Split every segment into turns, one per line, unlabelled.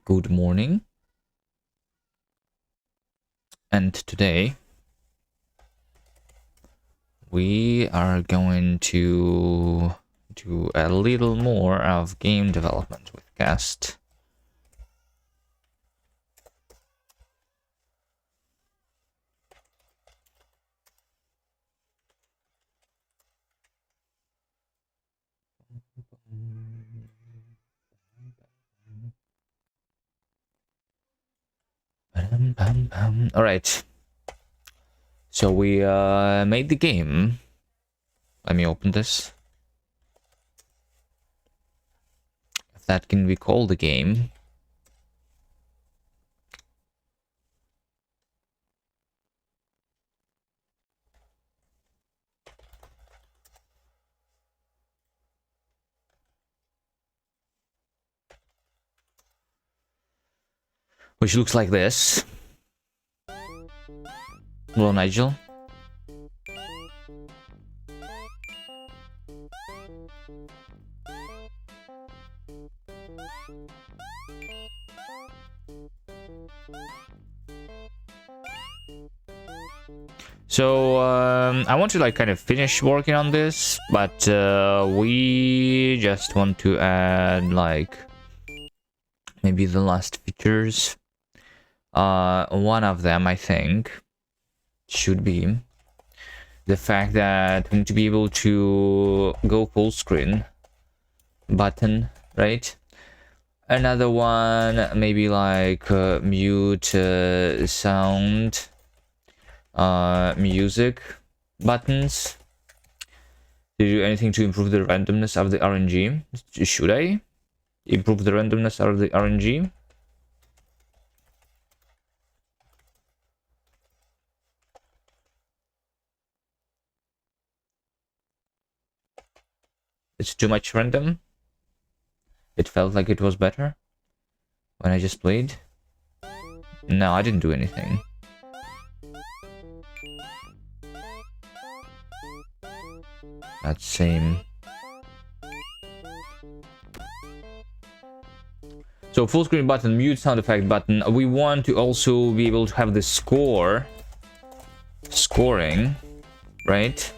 Good morning. And today we are going to do a little more of game development with Kast. All right. So we made the game. Let me open this. If that can be called a game. Which looks like this. Hello, Nigel. So I want to like kind of finish working on this, but we just want to add like maybe the last features. One of them, I think, should be the fact that we need to be able to go full screen button, right? Another one, maybe like mute sound, music buttons. To do anything to improve the randomness of the RNG? Should I improve the randomness of the RNG? It's too much random. It felt like it was better when I just played. No, I didn't do anything. That same. So full screen button, mute sound effect button. We want to also be able to have the scoring, right?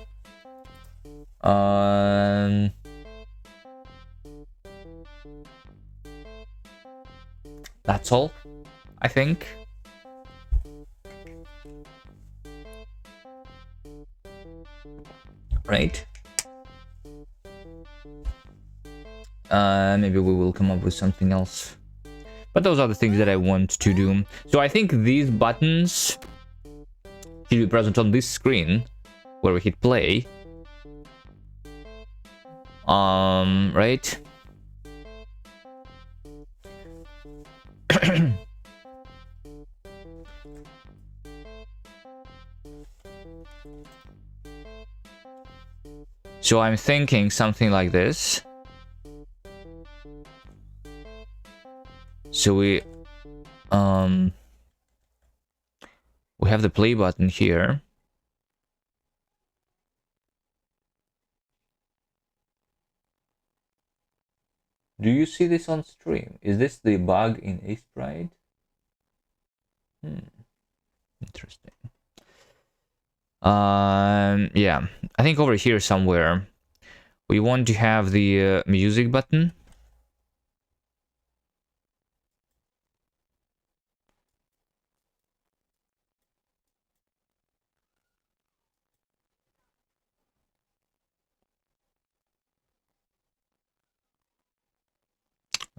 That's all, I think. Right? Maybe we will come up with something else. But those are the things that I want to do. So I think these buttons should be present on this screen where we hit play. Right? So I'm thinking something like this. So we have the play button here. Do you see this on stream? Is this the bug in Asepride? Interesting. Yeah, I think over here somewhere we want to have the music button.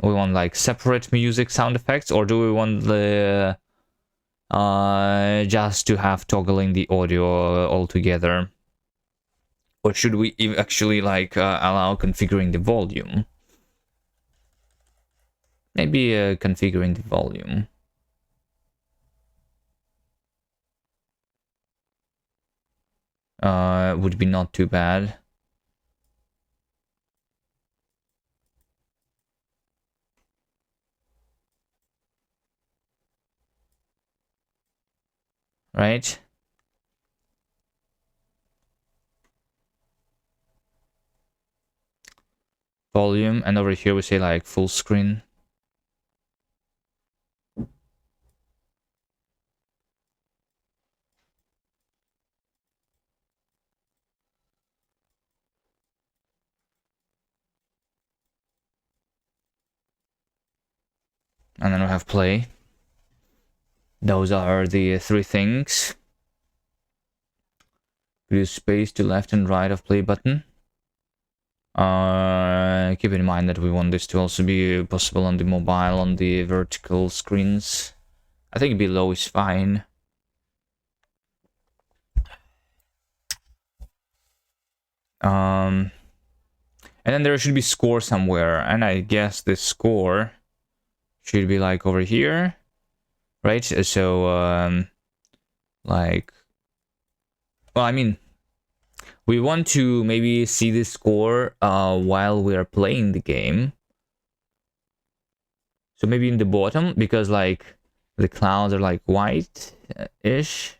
We want like separate music sound effects, or do we want the just to have toggling the audio altogether? Or should we actually like allow configuring the volume? Maybe configuring the volume. Would be not too bad. Right? Volume, and over here we say like full screen. And then we have play. Those are the three things. Use space to left and right of play button. Keep in mind that we want this to also be possible on the mobile, on the vertical screens. I think below is fine. And then there should be score somewhere, and I guess this score should be like over here, right? So, like, well, I mean, we want to maybe see the score while we are playing the game. So maybe in the bottom, because like the clouds are like white-ish,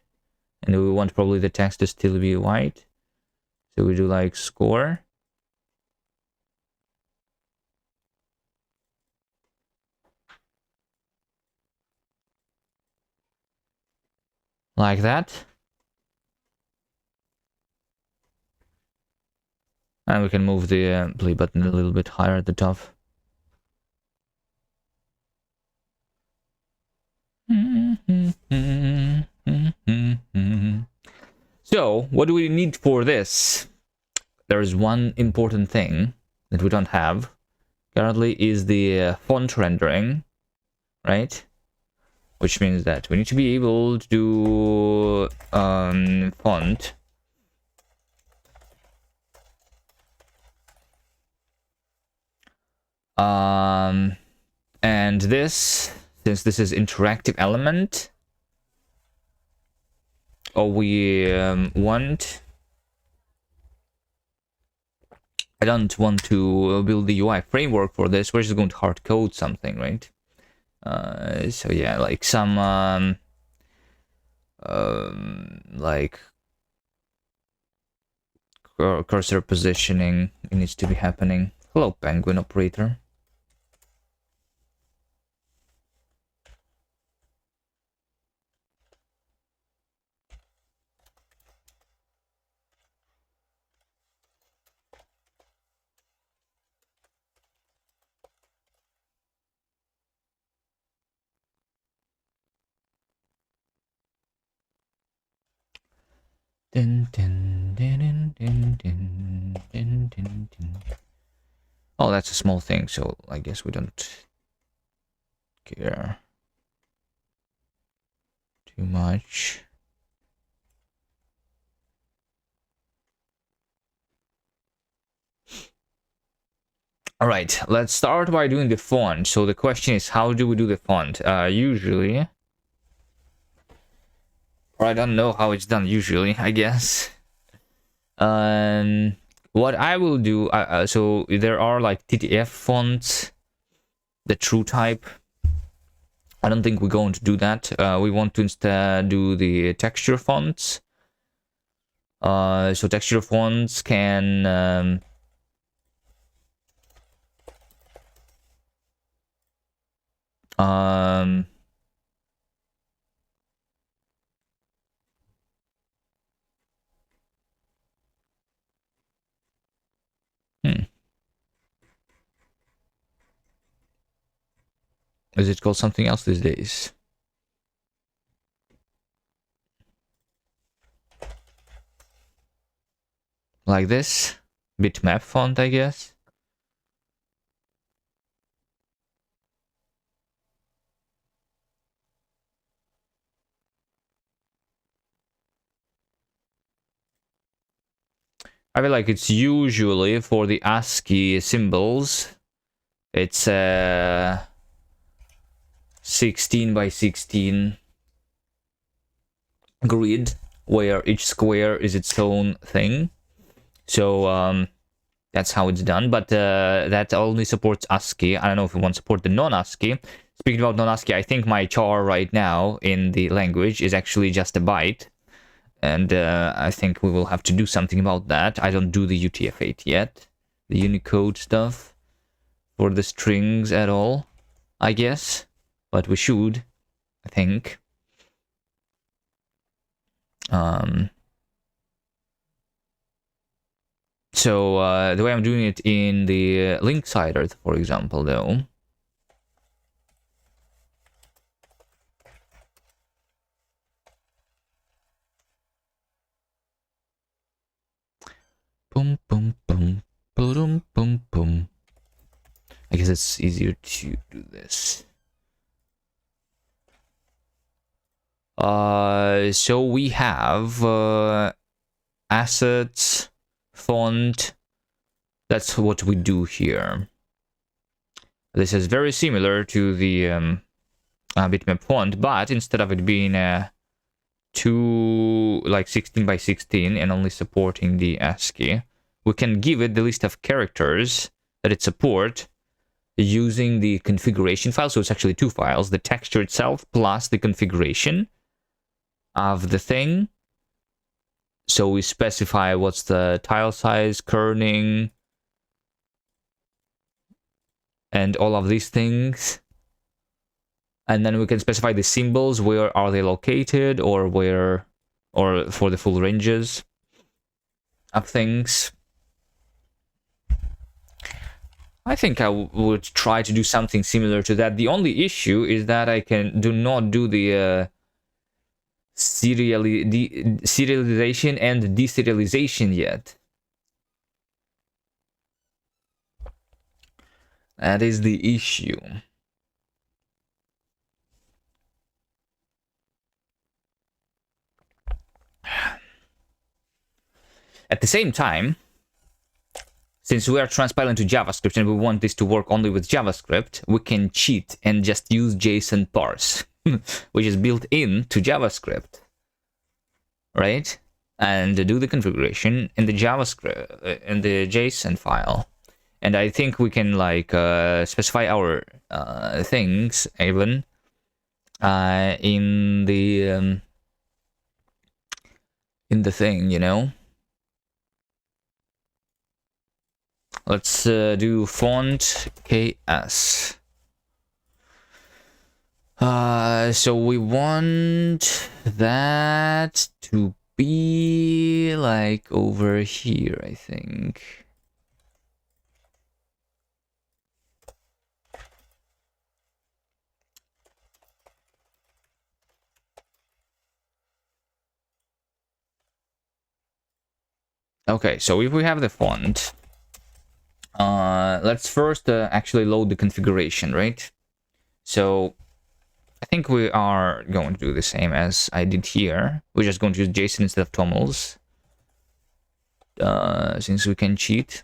and we want probably the text to still be white. So we do like score. Like that. And we can move the play button a little bit higher at the top. So, what do we need for this? There is one important thing that we don't have currently, is the font rendering, right? Which means that we need to be able to do font. And this, since this is interactive element, or we want, I don't want to build the UI framework for this. We're just going to hard code something, right? So yeah, like some like cursor positioning needs to be happening. Hello, penguin operator. Oh, that's a small thing, so I guess we don't care too much. All right, let's start by doing the font. So the question is, how do we do the font? Usually, or I don't know how it's done usually, I guess. What I will do, so there are like TTF fonts, the true type. I don't think we're going to do that. We want to instead do the texture fonts. So texture fonts can is it called something else these days? Like this bitmap font, I guess. I feel like it's usually for the ASCII symbols. It's 16 by 16 grid where each square is its own thing. So that's how it's done, but that only supports ASCII. I don't know if we want to support the non-ASCII. Speaking about non-ASCII, I think my char right now in the language is actually just a byte. And I think we will have to do something about that. I don't do the UTF-8 yet. The Unicode stuff for the strings at all, I guess. But we should, I think. So the way I'm doing it in the link cider, for example, though, I guess it's easier to do this. So we have assets, font. That's what we do here. This is very similar to the bitmap font, but instead of it being like 16 by 16 and only supporting the ASCII, we can give it the list of characters that it supports using the configuration file. So it's actually two files, the texture itself plus the configuration of the thing. So we specify what's the tile size, kerning, and all of these things. And then we can specify the symbols, where are they located, or where, or for the full ranges of things. I think I would try to do something similar to that. The only issue is that I do not do the serialization and deserialization yet. That is the issue. At the same time, since we are transpiling to JavaScript and we want this to work only with JavaScript, we can cheat and just use JSON parse, which is built in to JavaScript, right? And do the configuration in the JavaScript, in the JSON file. And I think we can like specify our things even in the thing, you know. Let's do font KS. So we want that to be like over here, I think. Okay, so if we have the font, let's first actually load the configuration, right? So I think we are going to do the same as I did here. We're just going to use JSON instead of tomls, since we can cheat.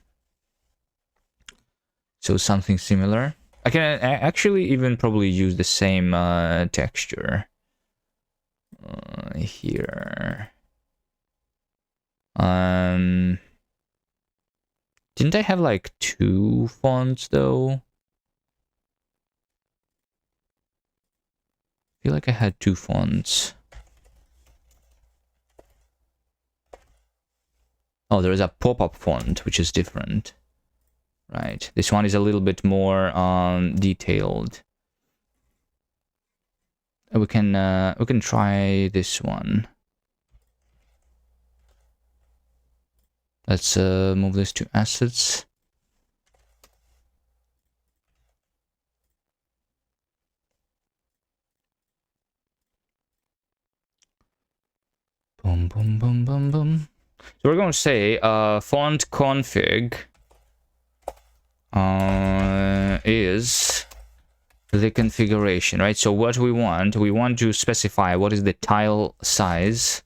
So something similar. I can actually even probably use the same texture here. Didn't I have like two fonts though? I feel like I had two fonts. Oh, there is a pop-up font, which is different. Right. This one is a little bit more detailed. We can try this one. Let's move this to assets. Boom, boom, boom, boom, boom. So we're going to say font config is the configuration, right? So what we want to specify what is the tile size.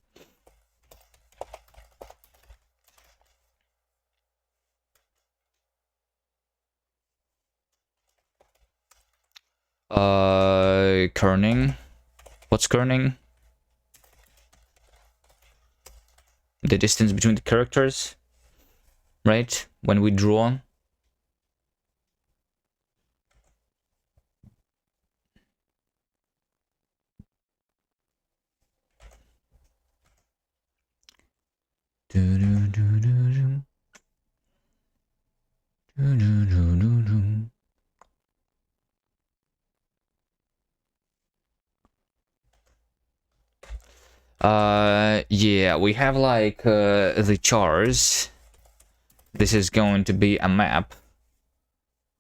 Kerning. What's kerning? The distance between the characters, right? When we draw. Yeah, we have like the chars. This is going to be a map,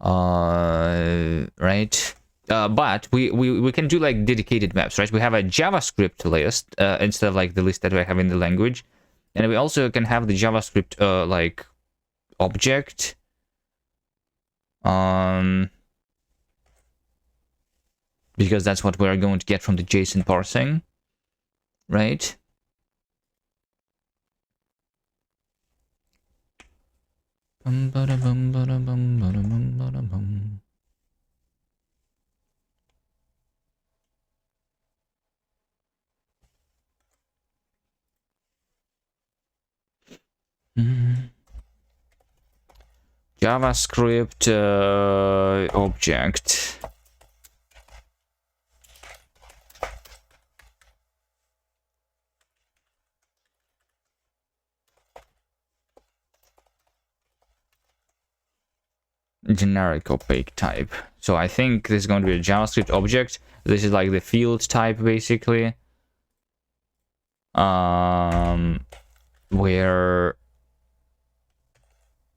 right? But we can do like dedicated maps, right? We have a JavaScript list instead of like the list that we have in the language, and we also can have the JavaScript like object. because that's what we're going to get from the JSON parsing, right? JavaScript object. Generic opaque type. So I think this is going to be a JavaScript object. This is like the field type basically. Where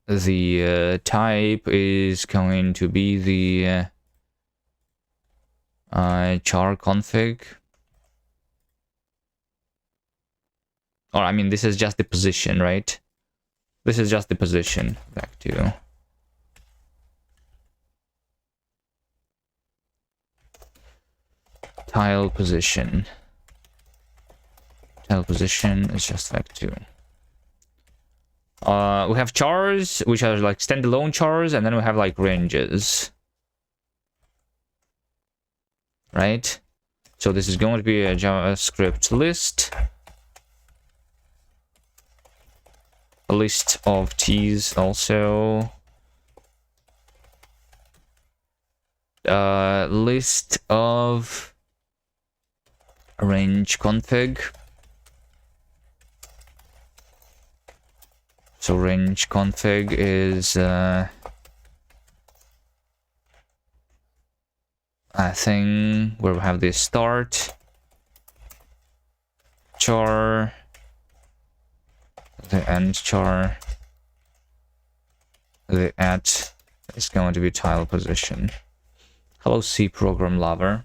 the type is going to be the char config. Or I mean, this is just the position, right? This is just the position. Back to tile position. Tile position is just vec2. We have chars, which are like standalone chars, and then we have like ranges. Right? So this is going to be a JavaScript list. A list of t's also. List of range config. So range config is a thing where we have the start char, the end char, the at is going to be tile position. Hello, C program lover.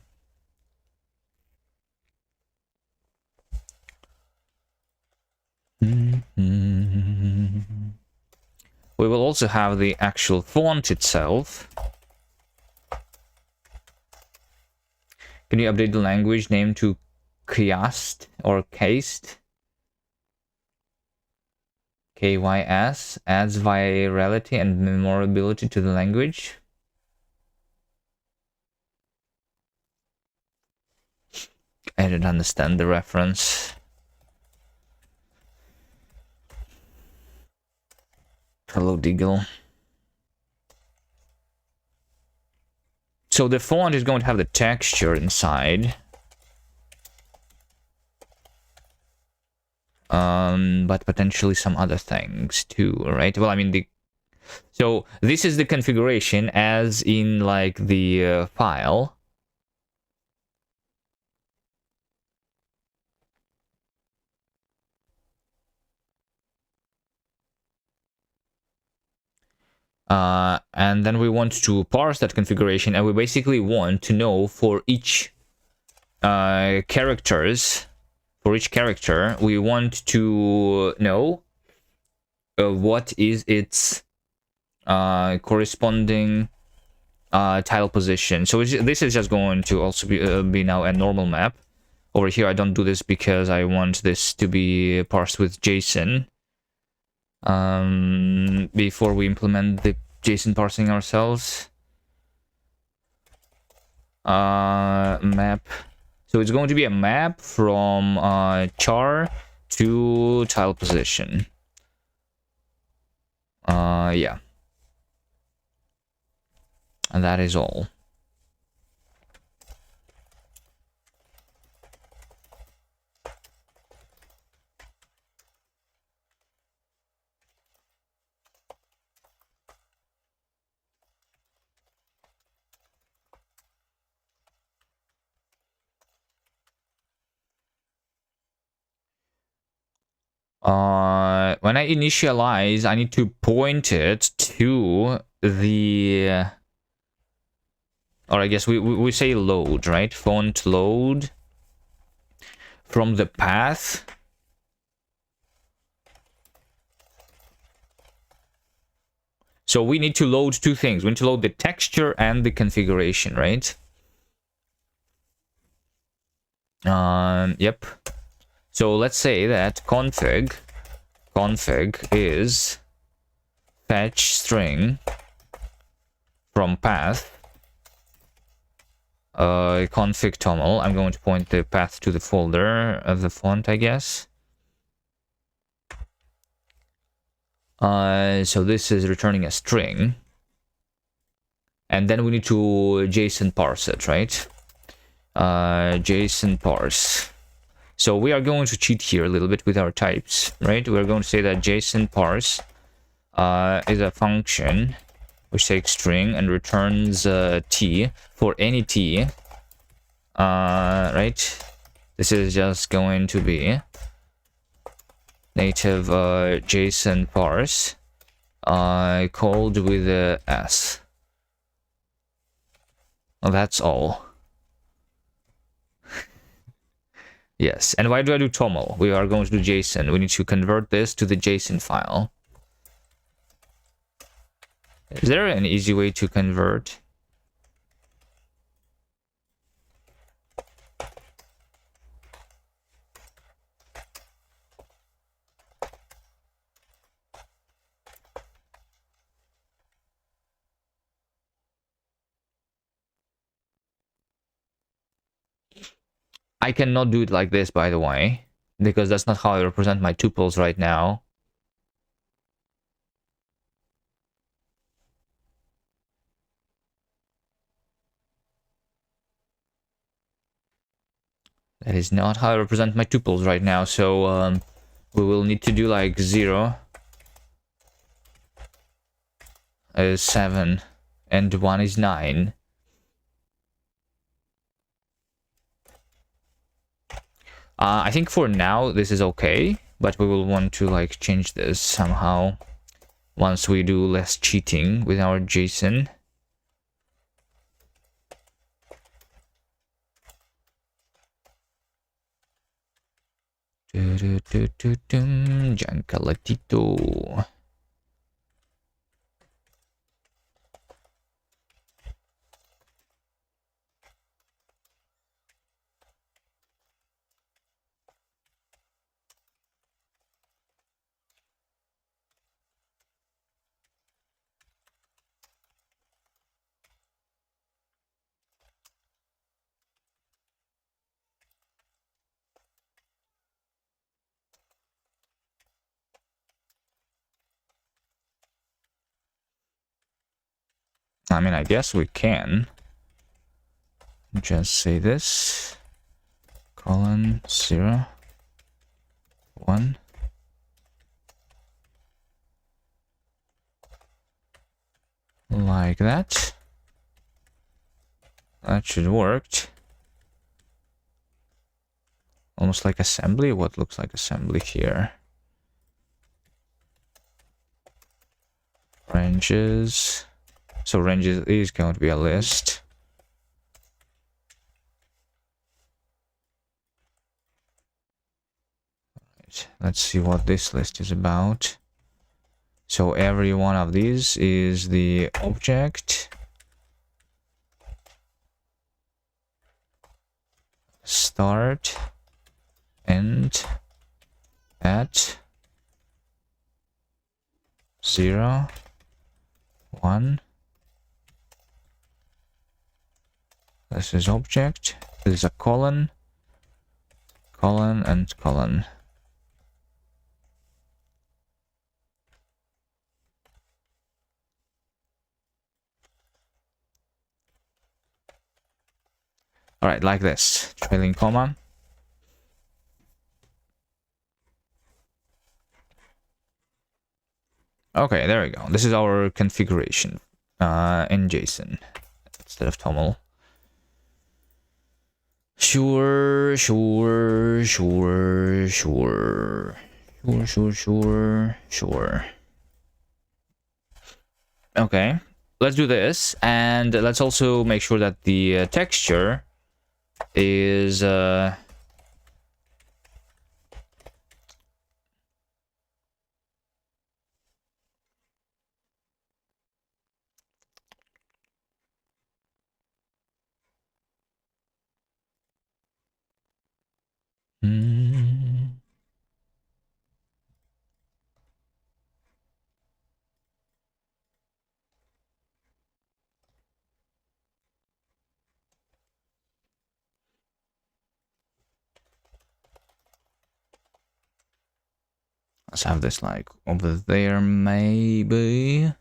We will also have the actual font itself. Can you update the language name to Kast or Kast? KYS adds virality and memorability to the language. I didn't understand the reference. Hello, Deagle. So the font is going to have the texture inside. But potentially some other things too, right? Well, I mean, so this is the configuration as in like the file. And then we want to parse that configuration, and we basically want to know for each characters. For each character, we want to know what is its corresponding tile position. So this is just going to also be now a normal map. Over here, I don't do this because I want this to be parsed with JSON before we implement the JSON parsing ourselves. Map. So it's going to be a map from char to tile position. Yeah. And that is all. When I initialize, I need to point it to the, or I guess we say load, right? Font load from the path. So we need to load two things. We need to load the texture and the configuration, right? Yep. So let's say that config is fetch string from path config toml. I'm going to point the path to the folder of the font, I guess. So this is returning a string, and then we need to JSON parse it, right? JSON parse. So we are going to cheat here a little bit with our types, right? We're going to say that JSON parse is a function which takes string and returns t for any t. Right? This is just going to be native JSON parse called with a s. Well, that's all. Yes, and why do I do toml? We are going to do JSON. We need to convert this to the JSON file. Is there an easy way to convert? I cannot do it like this, by the way, because that's not how I represent my tuples right now. That is not how I represent my tuples right now, so we will need to do like 0 is 7 and 1 is 9. I think for now this is okay, but we will want to like change this somehow once we do less cheating with our JSON. Giancalatito. I mean, I guess we can just say this colon 0 1 like that. That should work. Almost like assembly. What looks like assembly here? Ranges. So ranges is going to be a list. Right, let's see what this list is about. So every one of these is the object. Start. End. At. 0. 1. This is object. This is a colon. Colon and colon. All right, like this. Trailing comma. Okay, there we go. This is our configuration in JSON instead of toml. Sure. Okay, let's do this, and let's also make sure that the texture is Let's have this like over there, maybe.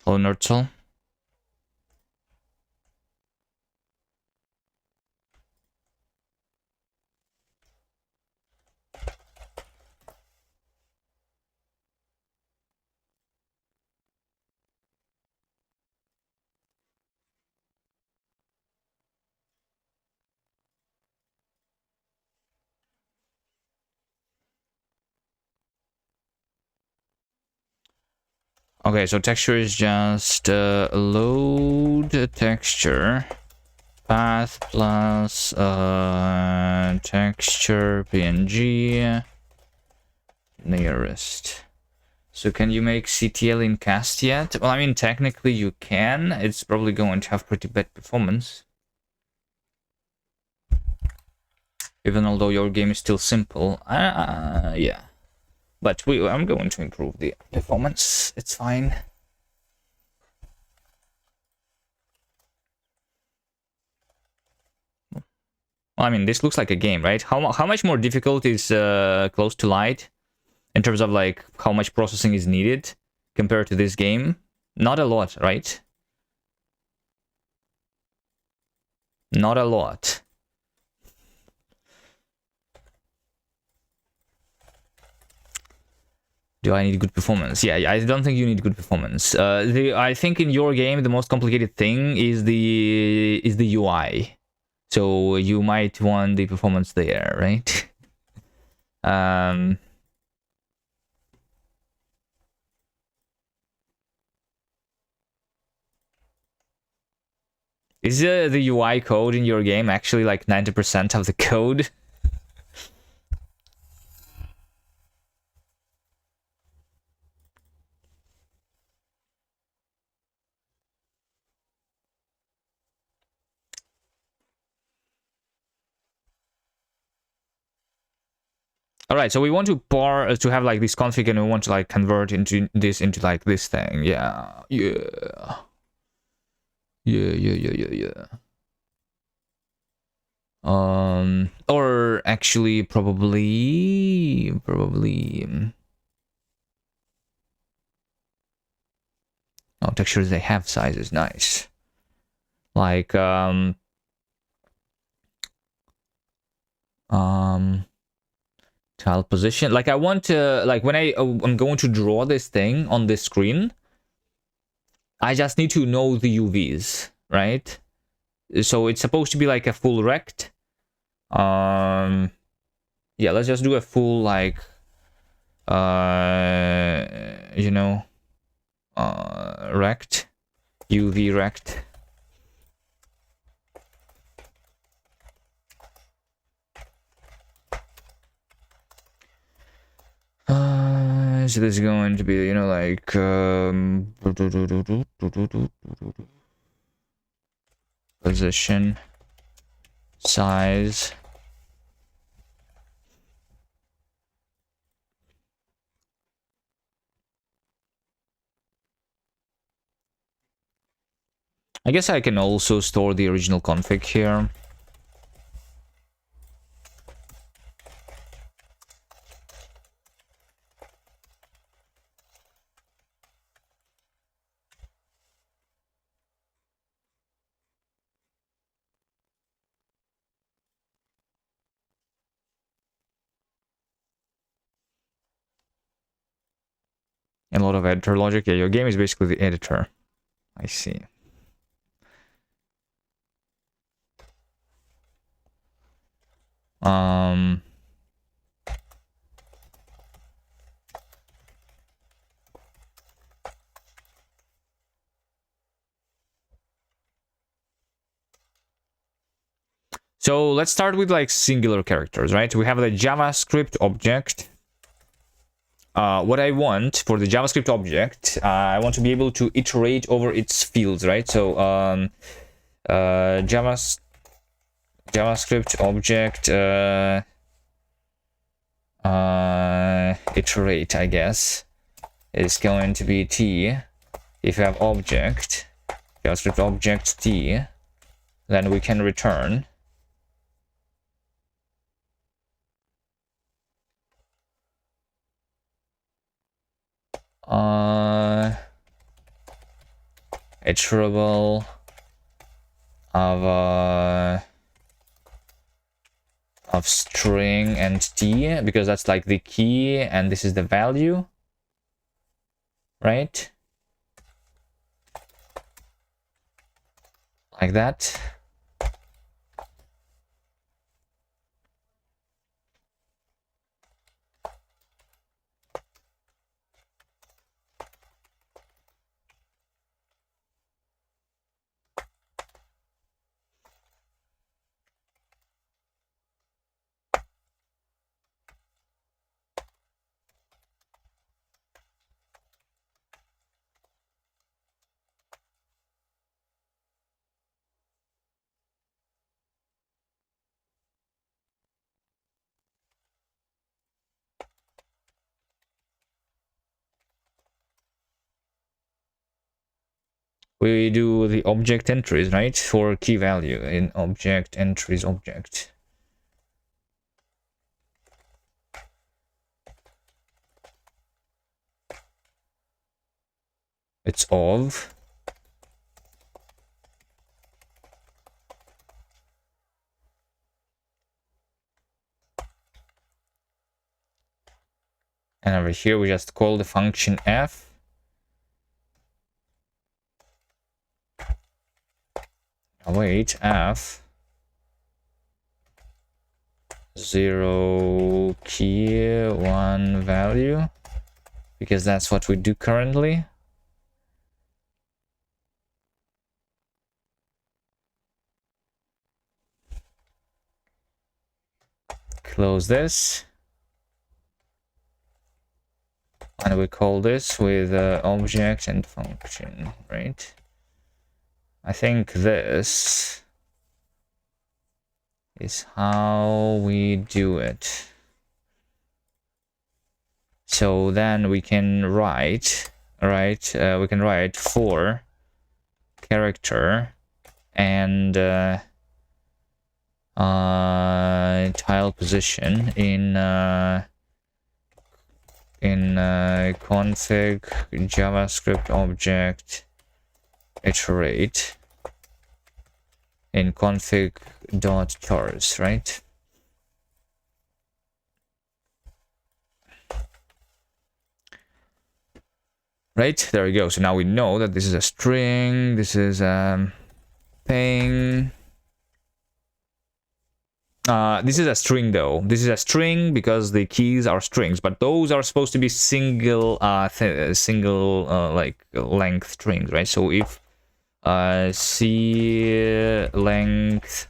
Hello, Nerdsoul. Okay, so texture is just load texture path plus texture PNG nearest. So can you make CTL in Kast yet? Well, I mean, technically you can. It's probably going to have pretty bad performance. Even although your game is still simple. Yeah. But I'm going to improve the performance. It's fine. Well, I mean, this looks like a game, right? How much more difficult is Close to Light in terms of like how much processing is needed compared to this game? Not a lot, right? Not a lot. Do I need good performance? Yeah, I don't think you need good performance. I think in your game the most complicated thing is the UI. So you might want the performance there, right? Is the UI code in your game actually like 90% of the code? All right, so we want to have like this config, and we want to like convert into like this thing. Yeah. Or actually probably oh, textures, they have sizes. Nice. Like tile position. Like I want to, like when I'm going to draw this thing on this screen, I just need to know the UVs, right? So it's supposed to be like a full rect. Yeah, let's just do a full like you know, rect, UV rect. So this is going to be, you know, like position, size. I guess I can also store the original config here. And a lot of editor logic. Yeah, your game is basically the editor. I see. Um, so let's start with like singular characters, right? We have the JavaScript object. What I want for the JavaScript object, I want to be able to iterate over its fields, right? So JavaScript object iterate, I guess, is going to be t. If you have object JavaScript object t, then we can return iterable of string and t, because that's like the key and this is the value, right? Like that. We do the object entries, right, for key value in object entries object. It's of and over here we just call the function f. Wait, f 0 key 1 value, because that's what we do currently. Close this, and we call this with object and function, right? I think this is how we do it. So then we can write, right? We can write for character and tile position in config JavaScript object iterate in config.chars, right? Right, there we go. So now we know that this is a string, this is thing. This is a string though. This is a string because the keys are strings, but those are supposed to be single like length strings, right? So if c length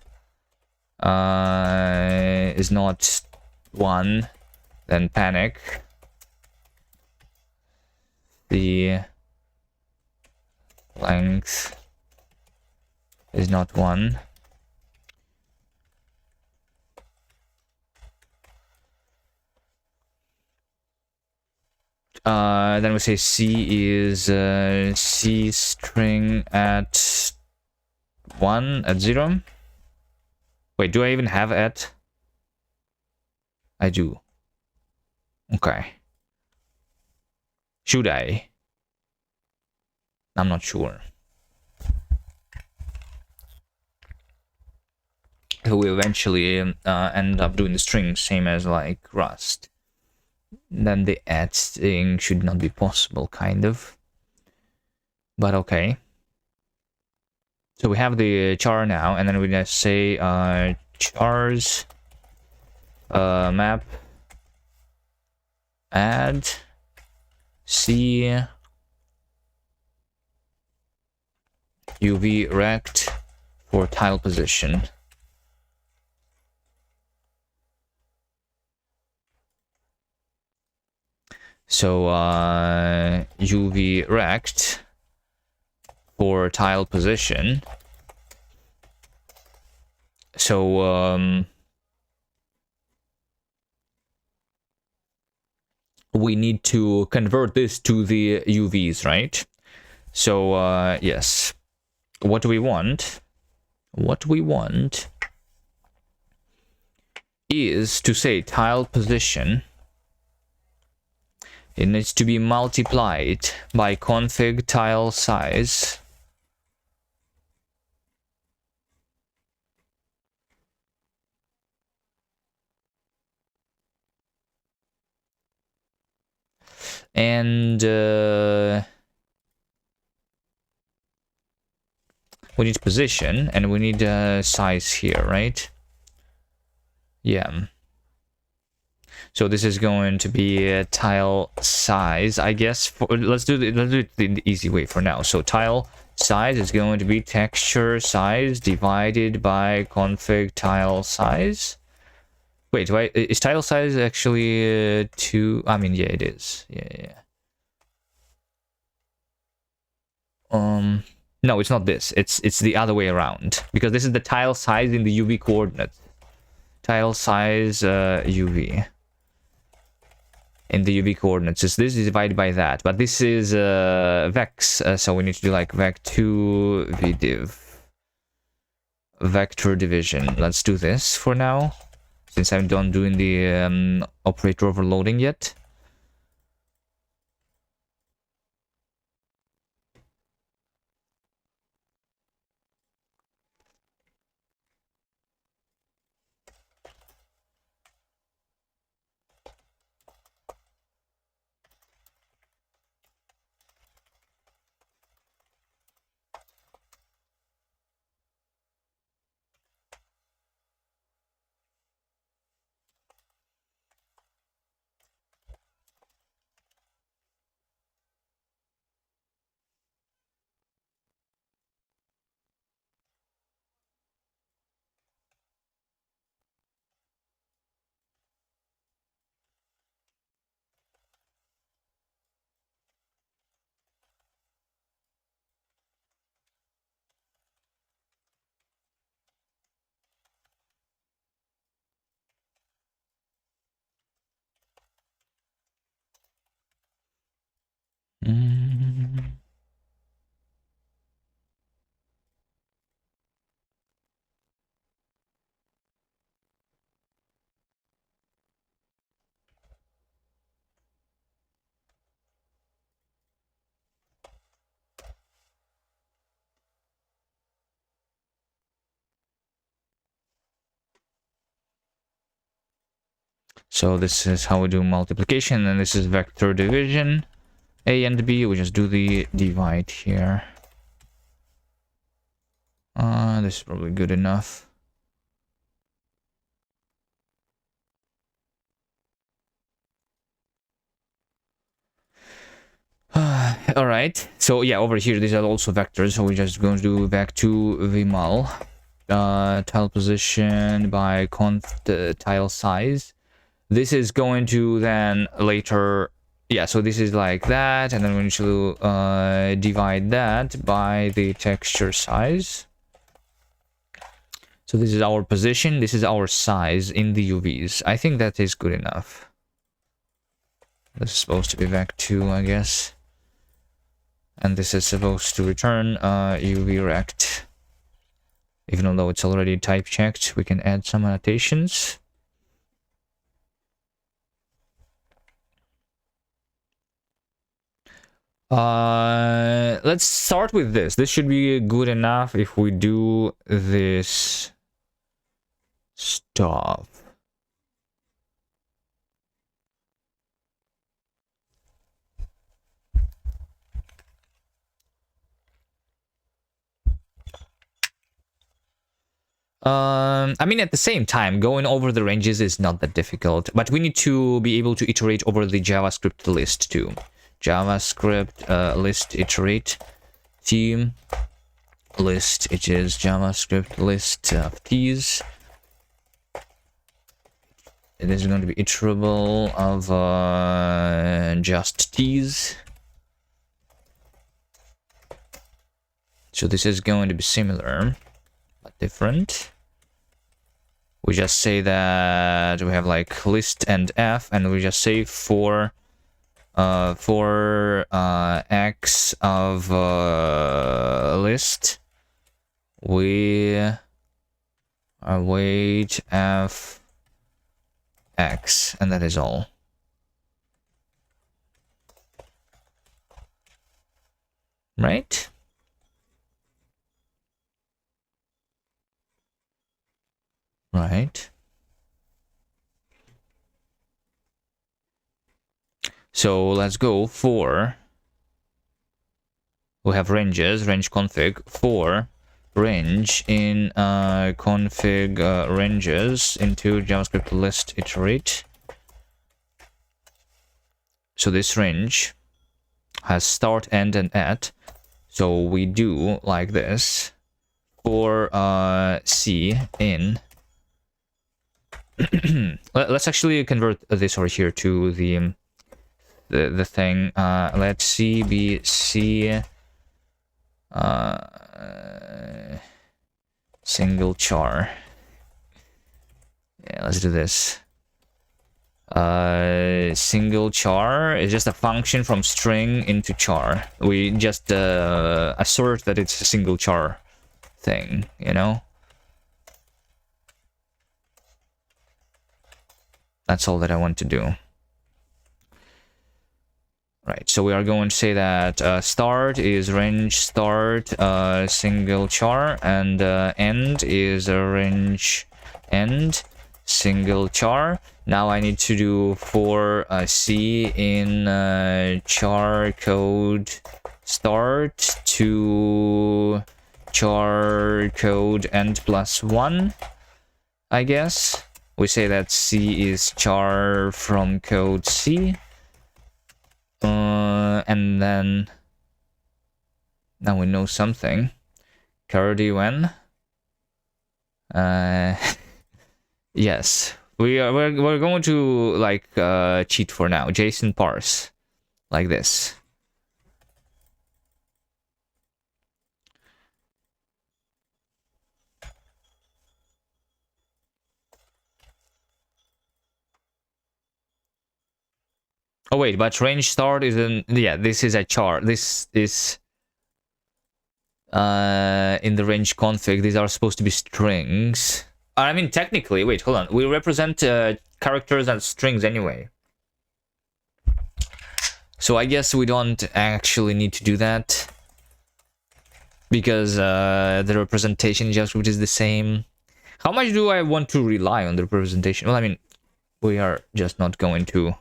is not 1, then panic. The length is not 1. Then we say C is C string at 1 at 0. Wait, do I even have at? I do. Okay. Should I? I'm not sure. So we eventually end up doing the string, same as like Rust. Then the add thing should not be possible, kind of. But okay. So we have the char now, and then we just say chars Map, add, C, UV rect for tile position. So UV rect for tile position. So we need to convert this to the UVs, right? So yes, what we want is to say tile position. It needs to be multiplied by config tile size. And we need position and we need size here, right? Yeah. So this is going to be a tile size, I guess. Let's do it the easy way for now. So tile size is going to be texture size divided by config tile size. Wait, is tile size actually 2? I mean, yeah, it is. Yeah. No, it's not this. It's the other way around, because this is the tile size in the UV coordinates. Tile size UV. In the UV coordinates. This is divided by that, but this is vex, so we need to do like vec2 vdiv vector division. Let's do this for now, since I'm done doing the operator overloading yet. So this is how we do multiplication, and this is vector division. A and B, we just do the divide here. This is probably good enough. All right. So yeah, over here these are also vectors. So we're just going to do vec2 vmul tile position by const tile size. This is going to then later, yeah. So this is like that, and then we need to divide that by the texture size. So this is our position. This is our size in the UVs. I think that is good enough. This is supposed to be vec2, I guess. And this is supposed to return UV rect. Even though it's already type checked, we can add some annotations. Let's start with this. This should be good enough if we do this stuff. I mean, at the same time, going over the ranges is not that difficult, but we need to be able to iterate over the JavaScript list too. JavaScript list iterate team list. It is JavaScript list of t's. It is going to be iterable of just t's. So this is going to be similar but different. We just say that we have like list and f, and we just say for x of list, we await f x, and that is all. Right? Right. So let's go for, we have ranges, range config for range in config ranges into JavaScript list iterate. So this range has start, end, and at. So we do like this for C in. Let's actually convert this over here to the thing. Let C be C single char. Yeah, let's do this. Single char is just a function from string into char. We just assert that it's a single char thing, you know? That's all that I want to do. Right, so we are going to say that start is range start single char, and end is a range end single char. Now I need to do for C in char code start to char code end plus 1, I guess. We say that C is char from code C. And then now we know something. Curdy when? Yes. We're going to like cheat for now. JSON parse like this. Oh wait, but range start is in, yeah, this is a char. This is in the range config. These are supposed to be strings. I mean, technically, wait, hold on. We represent characters and strings anyway. So I guess we don't actually need to do that, because the representation in JavaScript is the same. How much do I want to rely on the representation? Well, I mean, we are just not going to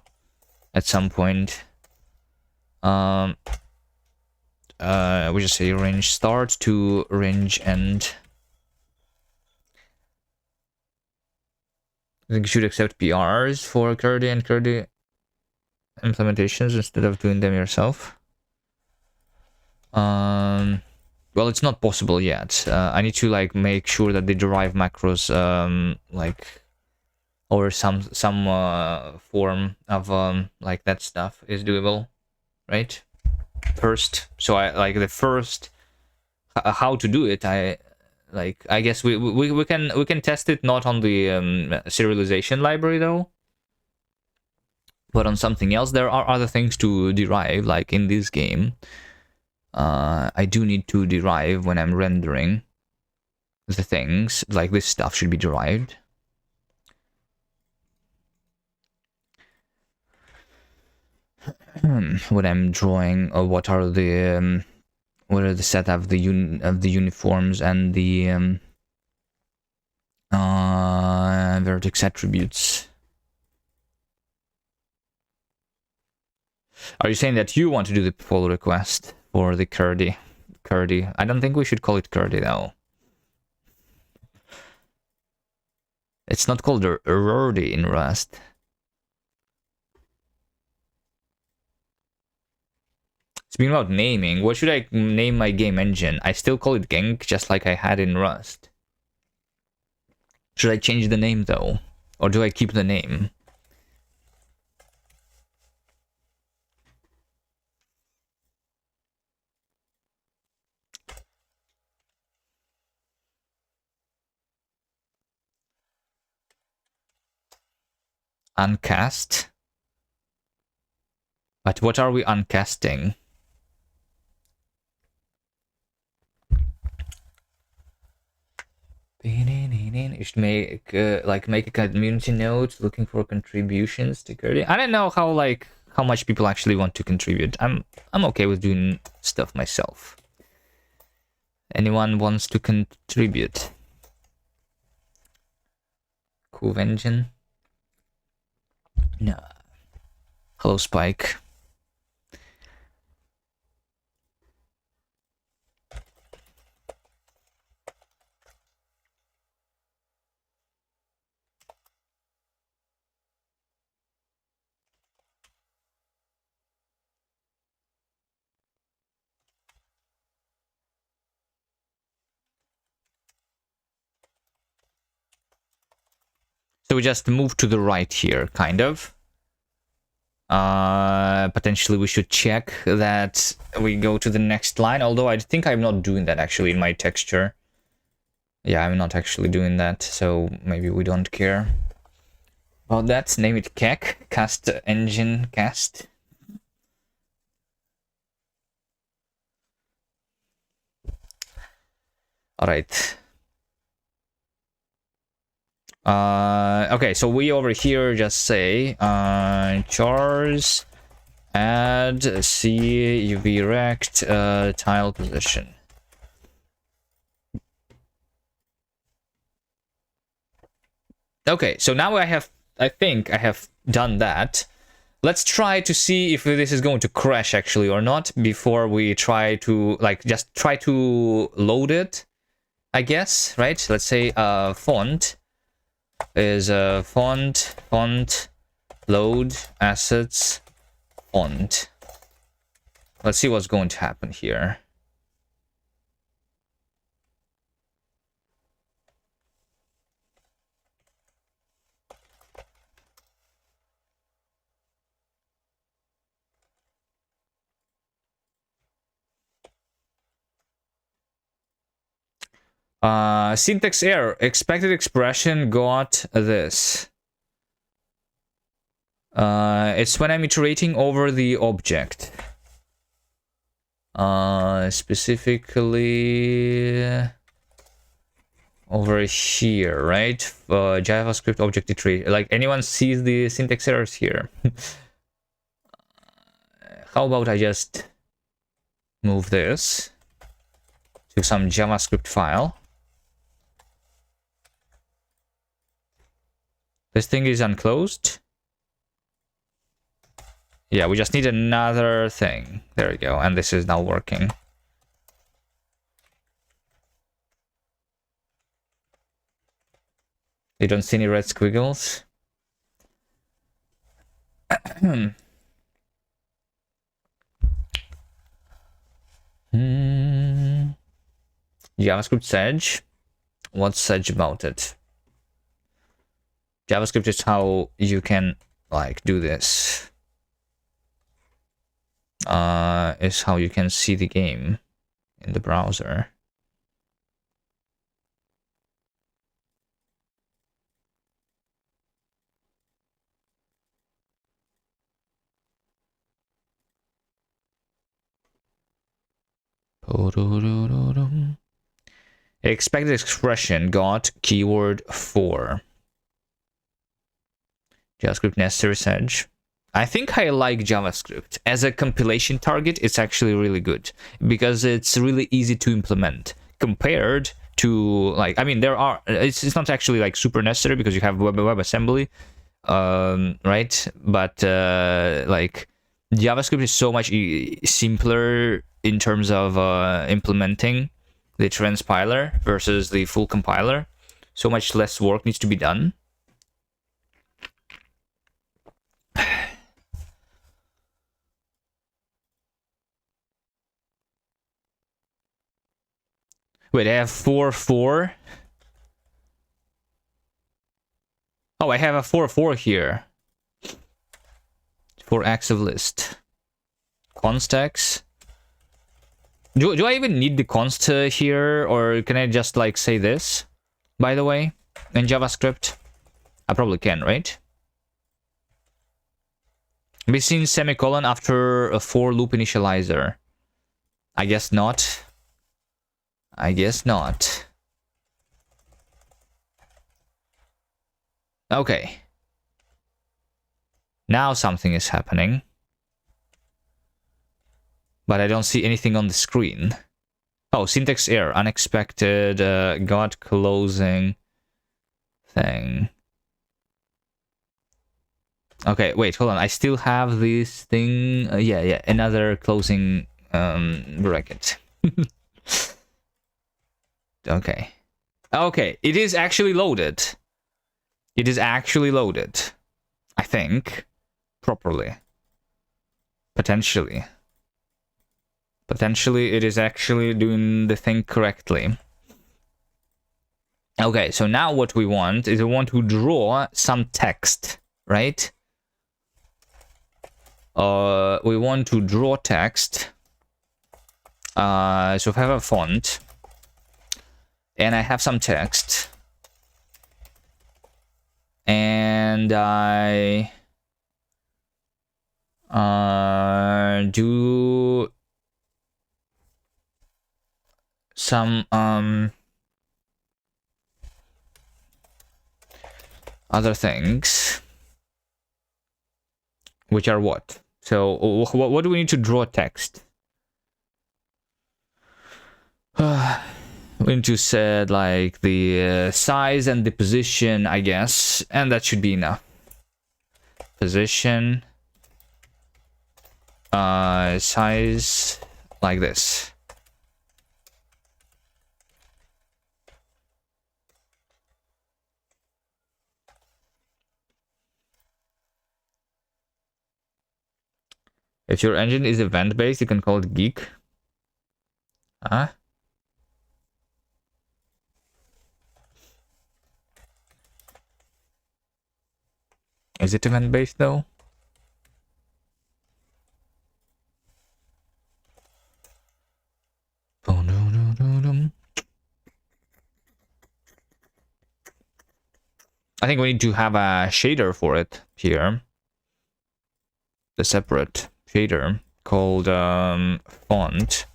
at some point. We just say range start to range end. I think you should accept PRs for Curdy and Curdy implementations instead of doing them yourself. Well, it's not possible yet. I need to like make sure that the derive macros like, or some form of like that stuff is doable, right? First, so I like the first how to do it. I guess we can test it not on the serialization library though, but on something else. There are other things to derive, like in this game. I do need to derive when I'm rendering the things, like this stuff should be derived. When I'm drawing, or what are the set of the uniforms and the vertex attributes. Are you saying that you want to do the pull request for the Curdy? I don't think we should call it Curdy though. It's not called Rordy in Rust. Speaking about naming, what should I name my game engine? I still call it Genk, just like I had in Rust. Should I change the name though? Or do I keep the name? Uncast? But what are we uncasting? You should make make a community note looking for contributions to Curdy. I don't know how much people actually want to contribute. I'm okay with doing stuff myself. Anyone wants to contribute? Cool engine. No. Hello, Spike. So we just move to the right here, kind of. Potentially we should check that we go to the next line, although I think I'm not doing that actually in my texture. Yeah, I'm not actually doing that, so maybe we don't care about that. Name it Kek, Kast engine Kast. Alright. Okay, so we over here just say chars add C UV rect tile position. Okay, so now I think I have done that. Let's try to see if this is going to crash actually or not before we try to just try to load it, I guess, right? Let's say font is font load assets font. Let's see what's going to happen here. Syntax error. Expected expression got this. It's when I'm iterating over the object. Specifically over here, right? JavaScript object iteration. Like, anyone sees the syntax errors here? How about I just move this to some JavaScript file? This thing is unclosed. Yeah, we just need another thing. There we go. And this is now working. You don't see any red squiggles? JavaScript Sedge. What's Sedge about it? JavaScript is how you can do this. Is how you can see the game in the browser. Expected expression got keyword 4. JavaScript necessary Sedge. I think I like JavaScript. As a compilation target, it's actually really good because it's really easy to implement compared to I mean, there are, it's not actually super necessary because you have WebAssembly, right? But JavaScript is so much simpler in terms of implementing the transpiler versus the full compiler. So much less work needs to be done Wait, I have 4-4. Oh, I have a 4-4 here. For active list. Const X. Do I even need the const here, or can I just like say this? By the way, in JavaScript, I probably can, right? Be seen semicolon after a for loop initializer. I guess not. I guess not. Okay. Now something is happening. But I don't see anything on the screen. Oh, syntax error. Unexpected got closing thing. Okay, wait, hold on. I still have this thing. Yeah, another closing bracket. Okay. Okay, it is actually loaded. It is actually loaded. I think. Properly. Potentially. Potentially, it is actually doing the thing correctly. Okay, so now what we want is we want to draw some text, right? We want to draw text. So I have a font. And I have some text. And I do some other things, which are what? So what do we need to draw text? We need to set like the size and the position, I guess, and that should be enough. Position, size, like this. If your engine is event-based, you can call it geek. Huh? Is it event-based though? I think we need to have a shader for it here. The separate shader called font.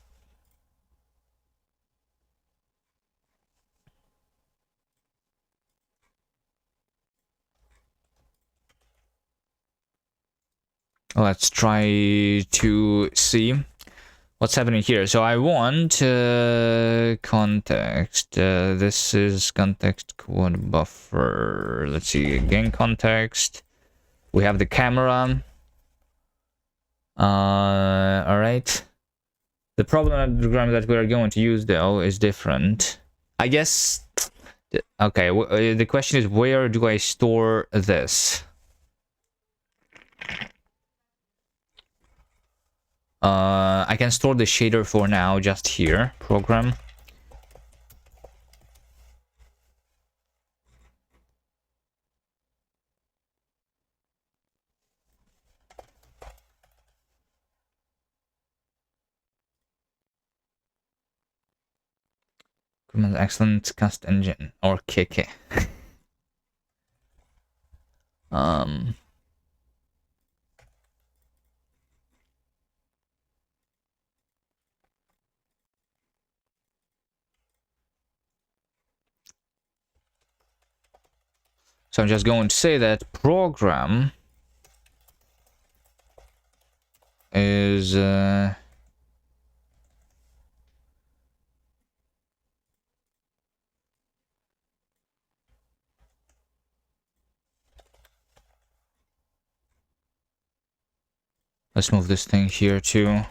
Let's try to see what's happening here. So I want context. This is context quad buffer. Let's see, again context. We have the camera. All right. The problem that we are going to use though is different. I guess. Okay. The question is, where do I store this? I can store the shader for now just here. Program. Excellent cast engine or KK. So I'm just going to say that program is let's move this thing here too.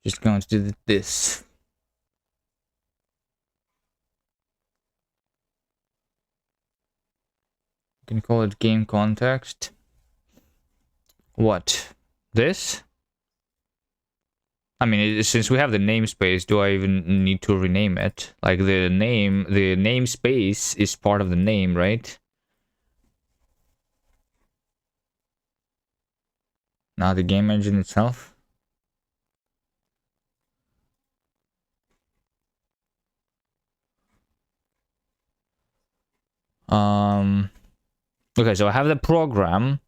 Just going to do this. You can call it game context. What? This? I mean, since we have the namespace, do I even need to rename it? Like the namespace is part of the name, right? Not the game engine itself. Okay, so I have the program.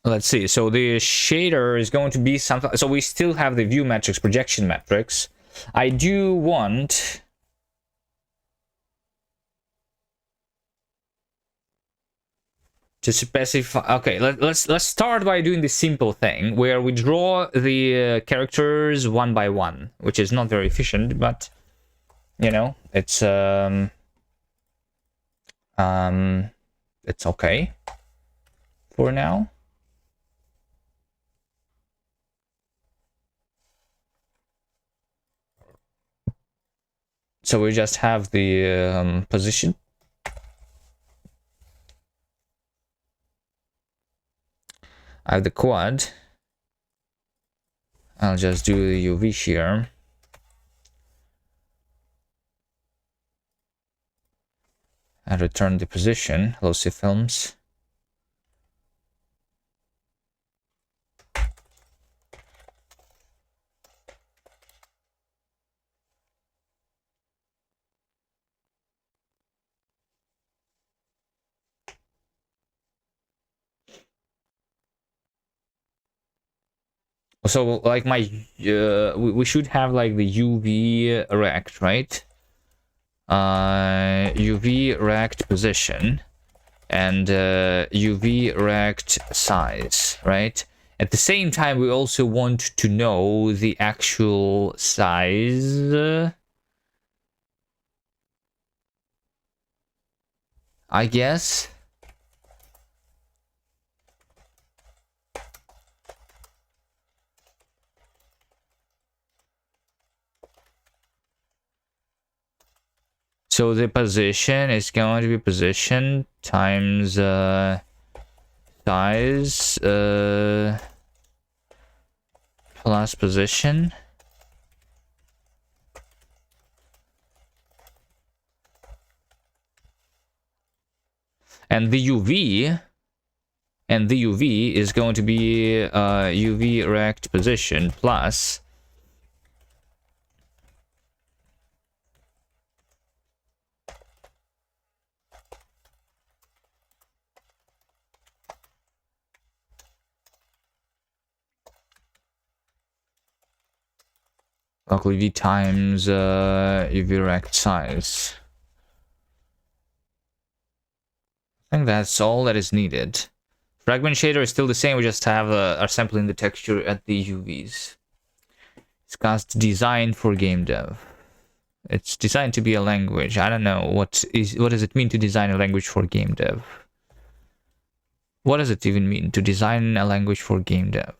Let's see. So the shader is going to be something. So we still have the view metrics, projection metrics. I do want to specify. Okay, let's start by doing the simple thing where we draw the characters one by one, which is not very efficient, but you know, it's okay for now. So we just have the position. I have the quad. I'll just do the UV here. And return the position. Hello, C films. So like my we should have like the UV rect, right? UV rect position and UV rect size, right? At the same time, we also want to know the actual size, I guess. So the position is going to be position times size plus position. And the UV is going to be UV rect position plus locally V times UV rect size. I think that's all that is needed. Fragment shader is still the same, we just have are sampling the texture at the UVs. It's Kast designed for Gamedev. It's designed to be a language. I don't know what does it mean to design a language for Gamedev? What does it even mean to design a language for Gamedev?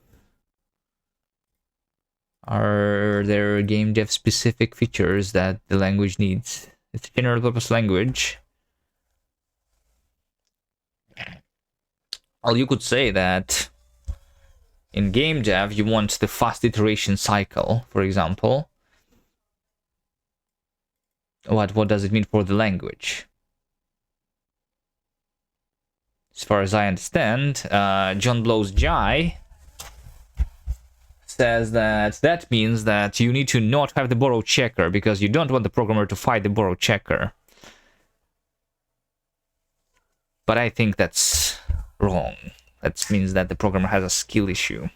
Are there Gamedev specific features that the language needs? It's a general purpose language. Well, you could say that in Gamedev you want the fast iteration cycle, for example. What does it mean for the language? As far as I understand, John Blows Jai says that means that you need to not have the borrow checker because you don't want the programmer to fight the borrow checker. But I think that's wrong. That means that the programmer has a skill issue.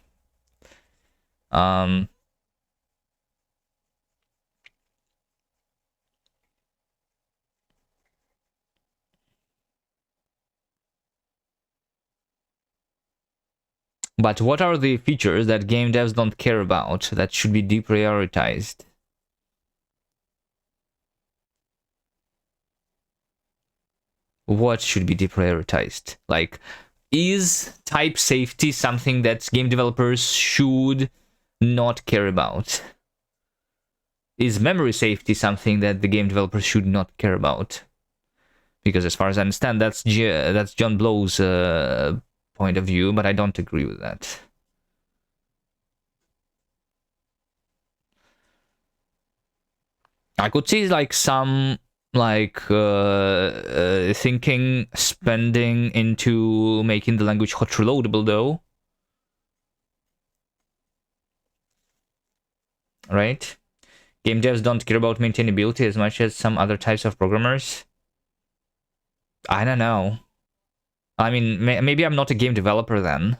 But what are the features that game devs don't care about that should be deprioritized? What should be deprioritized? Like, is type safety something that game developers should not care about? Is memory safety something that the game developers should not care about? Because as far as I understand, that's John Blow's point of view, but I don't agree with that. I could see like some like thinking spending into making the language hot reloadable though, right? Game devs don't care about maintainability as much as some other types of programmers. I don't know. I mean, maybe I'm not a game developer then.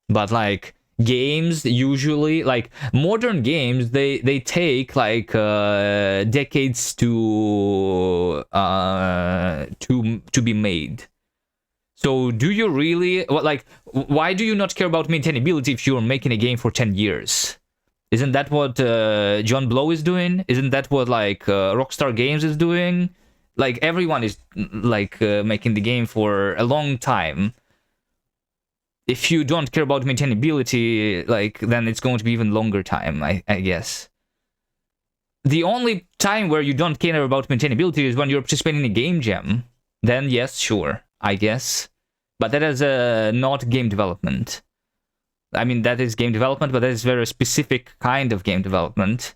But like games usually, like modern games, they take like decades to be made. So do you really, like, why do you not care about maintainability if you're making a game for 10 years? Isn't that what John Blow is doing? Isn't that what like Rockstar Games is doing? Like everyone is like making the game for a long time. If you don't care about maintainability, like then it's going to be even longer time, I guess. The only time where you don't care about maintainability is when you're participating in a game jam. Then yes, sure, I guess. But that is not game development. I mean, that is game development, but that is very specific kind of game development.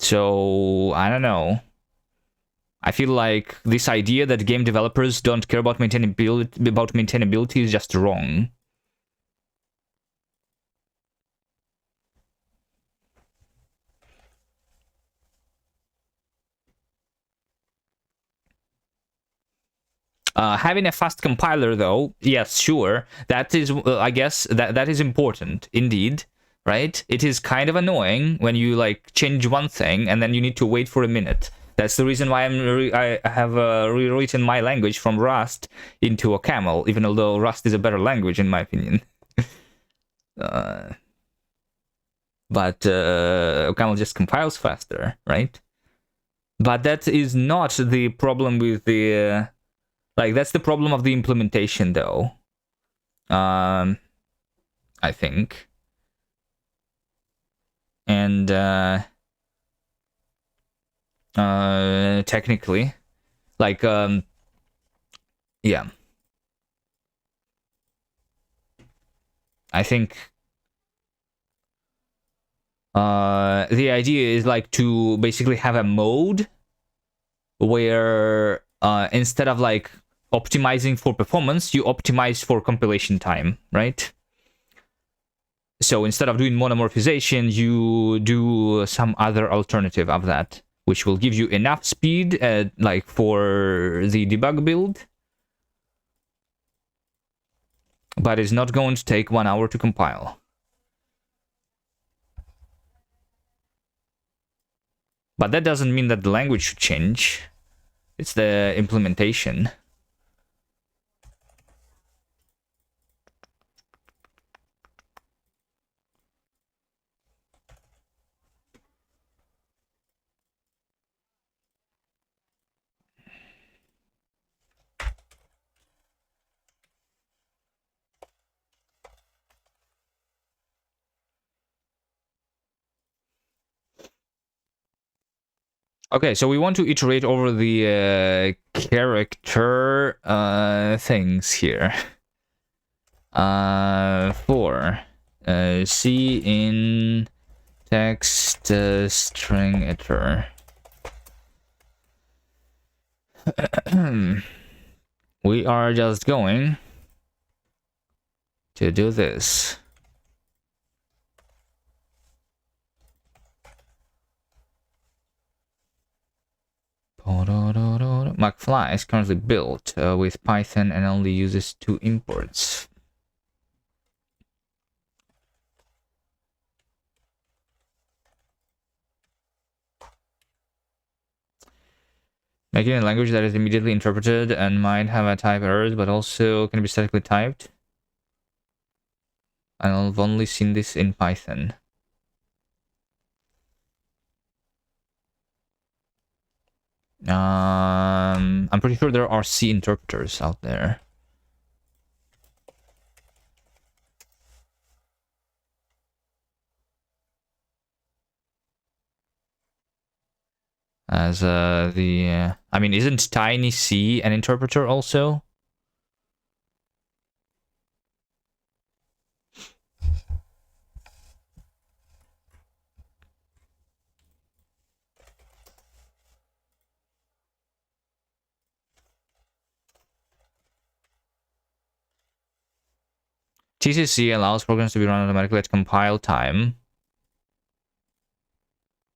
So, I don't know. I feel like this idea that game developers don't care about maintainability is just wrong. Having a fast compiler, though, yes, sure, that is, I guess, that is important, indeed, right? It is kind of annoying when you, like, change one thing and then you need to wait for a minute. That's the reason why I have rewritten my language from Rust into a Camel, even although Rust is a better language, in my opinion. But Camel just compiles faster, right? But that is not the problem with the... like, that's the problem of the implementation, though. I think. And technically, like, yeah. I think the idea is like to basically have a mode where instead of like optimizing for performance, you optimize for compilation time, right? So instead of doing monomorphization, you do some other alternative of that, which will give you enough speed, like for the debug build, but it's not going to take 1 hour to compile. But that doesn't mean that the language should change. It's the implementation. Okay, so we want to iterate over the character things here. For C in text string iter. We are just going to do this. McFly is currently built with Python and only uses 2 imports. Making a language that is immediately interpreted and might have a type errors, but also can be statically typed. I've only seen this in Python. I'm pretty sure there are C interpreters out there. As I mean, isn't Tiny C an interpreter also? TCC allows programs to be run automatically at compile time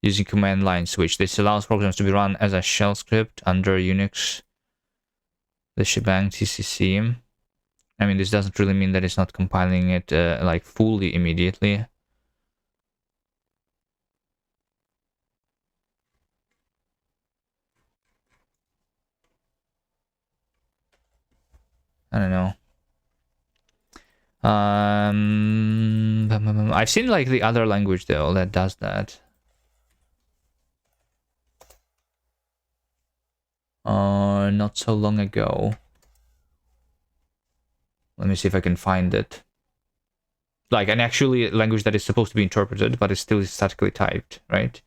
using command line switch. This allows programs to be run as a shell script under Unix. The shebang TCC. I mean, this doesn't really mean that it's not compiling it like fully immediately. I don't know. I've seen like the other language though that does that. Not so long ago. Let me see if I can find it. Like an actually language that is supposed to be interpreted, but is still statically typed, right?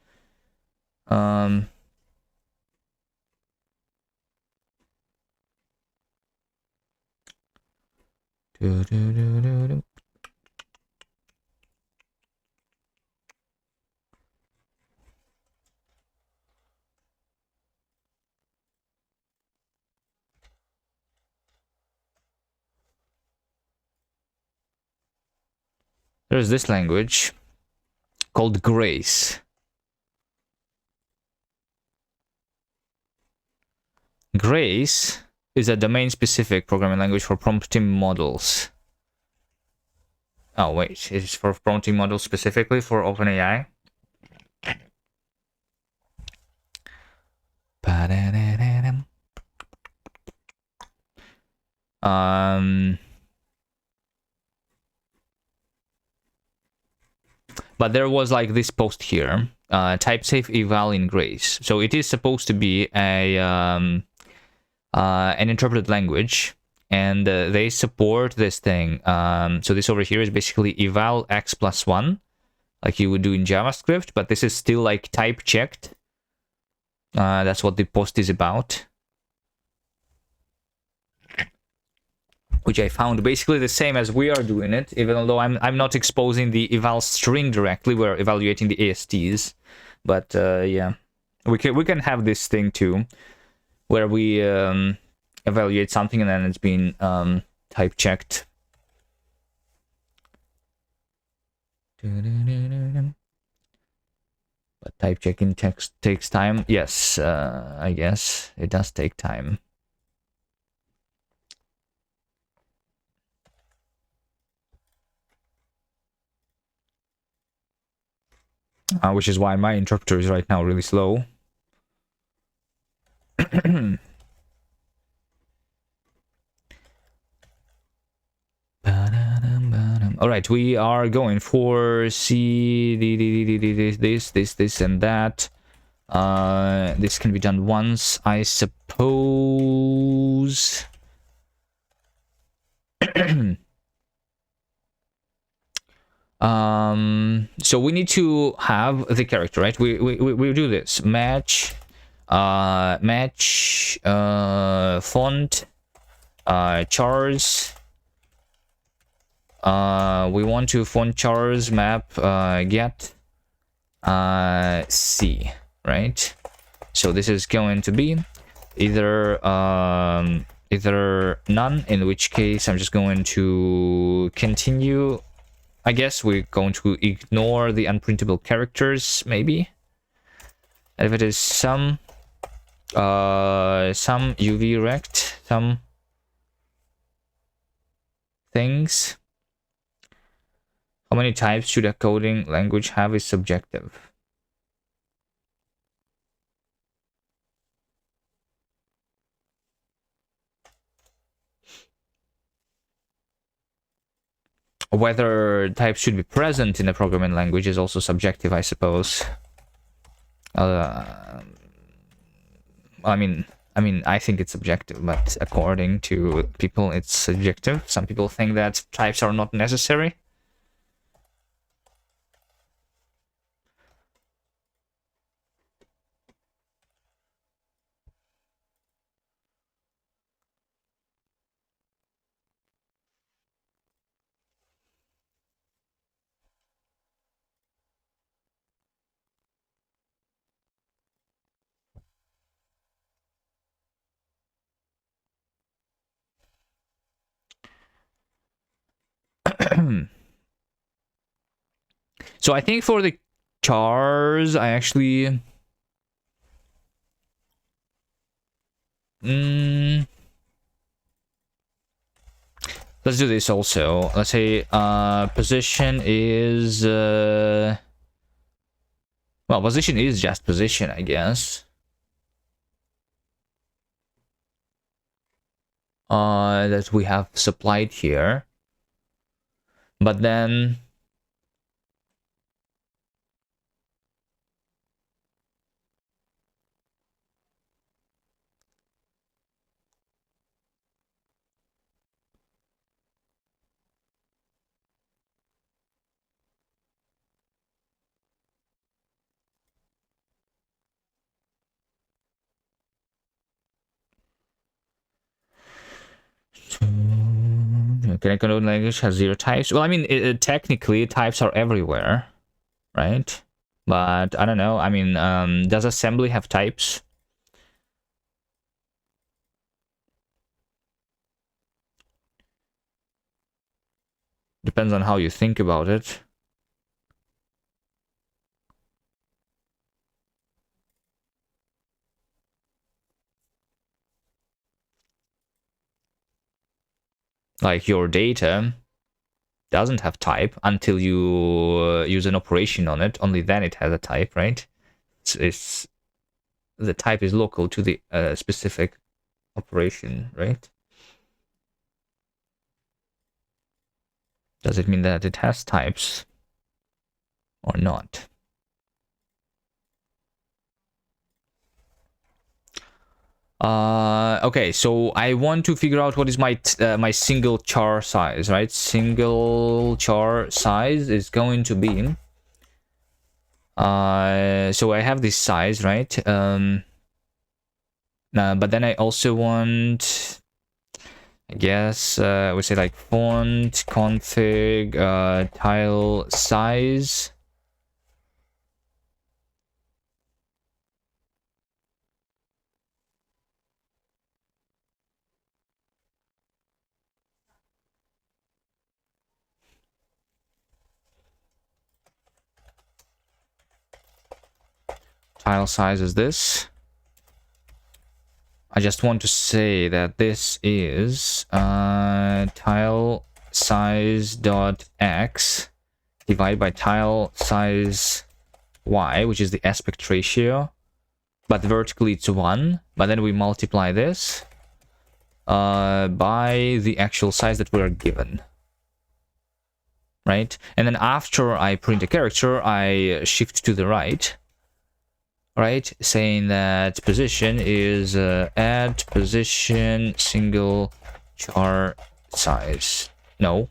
There's this language called Grace. Grace is a domain-specific programming language for prompting models. Oh, wait. It's for prompting models specifically for OpenAI? But there was like this post here, type safe eval in Grace. So it is supposed to be a an interpreted language, and they support this thing. So this over here is basically eval x plus 1, like you would do in JavaScript, but this is still like type checked. That's what the post is about. Which I found basically the same as we are doing it, even though I'm not exposing the eval string directly. We're evaluating the ASTs, but yeah, we can have this thing too, where we evaluate something and then it's been type checked. But type checking takes time. Yes, I guess it does take time. Which is why my interpreter is right now really slow. All right, we are going for C, this, and that. This can be done once, I suppose. So we need to have the character, right? We do this match, font, chars. We want to font chars map get C, right? So this is going to be either none, in which case I'm just going to continue. I guess we're going to ignore the unprintable characters, maybe. And if it is some UV rect, some things. How many types should a coding language have is subjective. whether types should be present in a programming language is also subjective, I suppose. I mean, I think it's subjective, but according to people, it's subjective. Some people think that types are not necessary. So I think for the chars, I actually... let's do this also. Let's say position is... well, position is just position, I guess. That we have supplied here. But then... can I control language has 0 types? Well, I mean, technically, types are everywhere, right? But I don't know. I mean, does assembly have types? Depends on how you think about it. Like your data doesn't have type until you use an operation on it. Only then it has a type, right? It's the type is local to the specific operation, right? Does it mean that it has types or not? Okay, so I want to figure out what is my my single char size, right? Single char size is going to be so I have this size, right? But then I also want, I guess, we say like font config tile size. Tile size is this. I just want to say that this is tile size dot x divided by tile size y, which is the aspect ratio, but vertically it's 1. But then we multiply this by the actual size that we are given, right? And then after I print a character, I shift to the right, right, saying that position is add position single char size. No.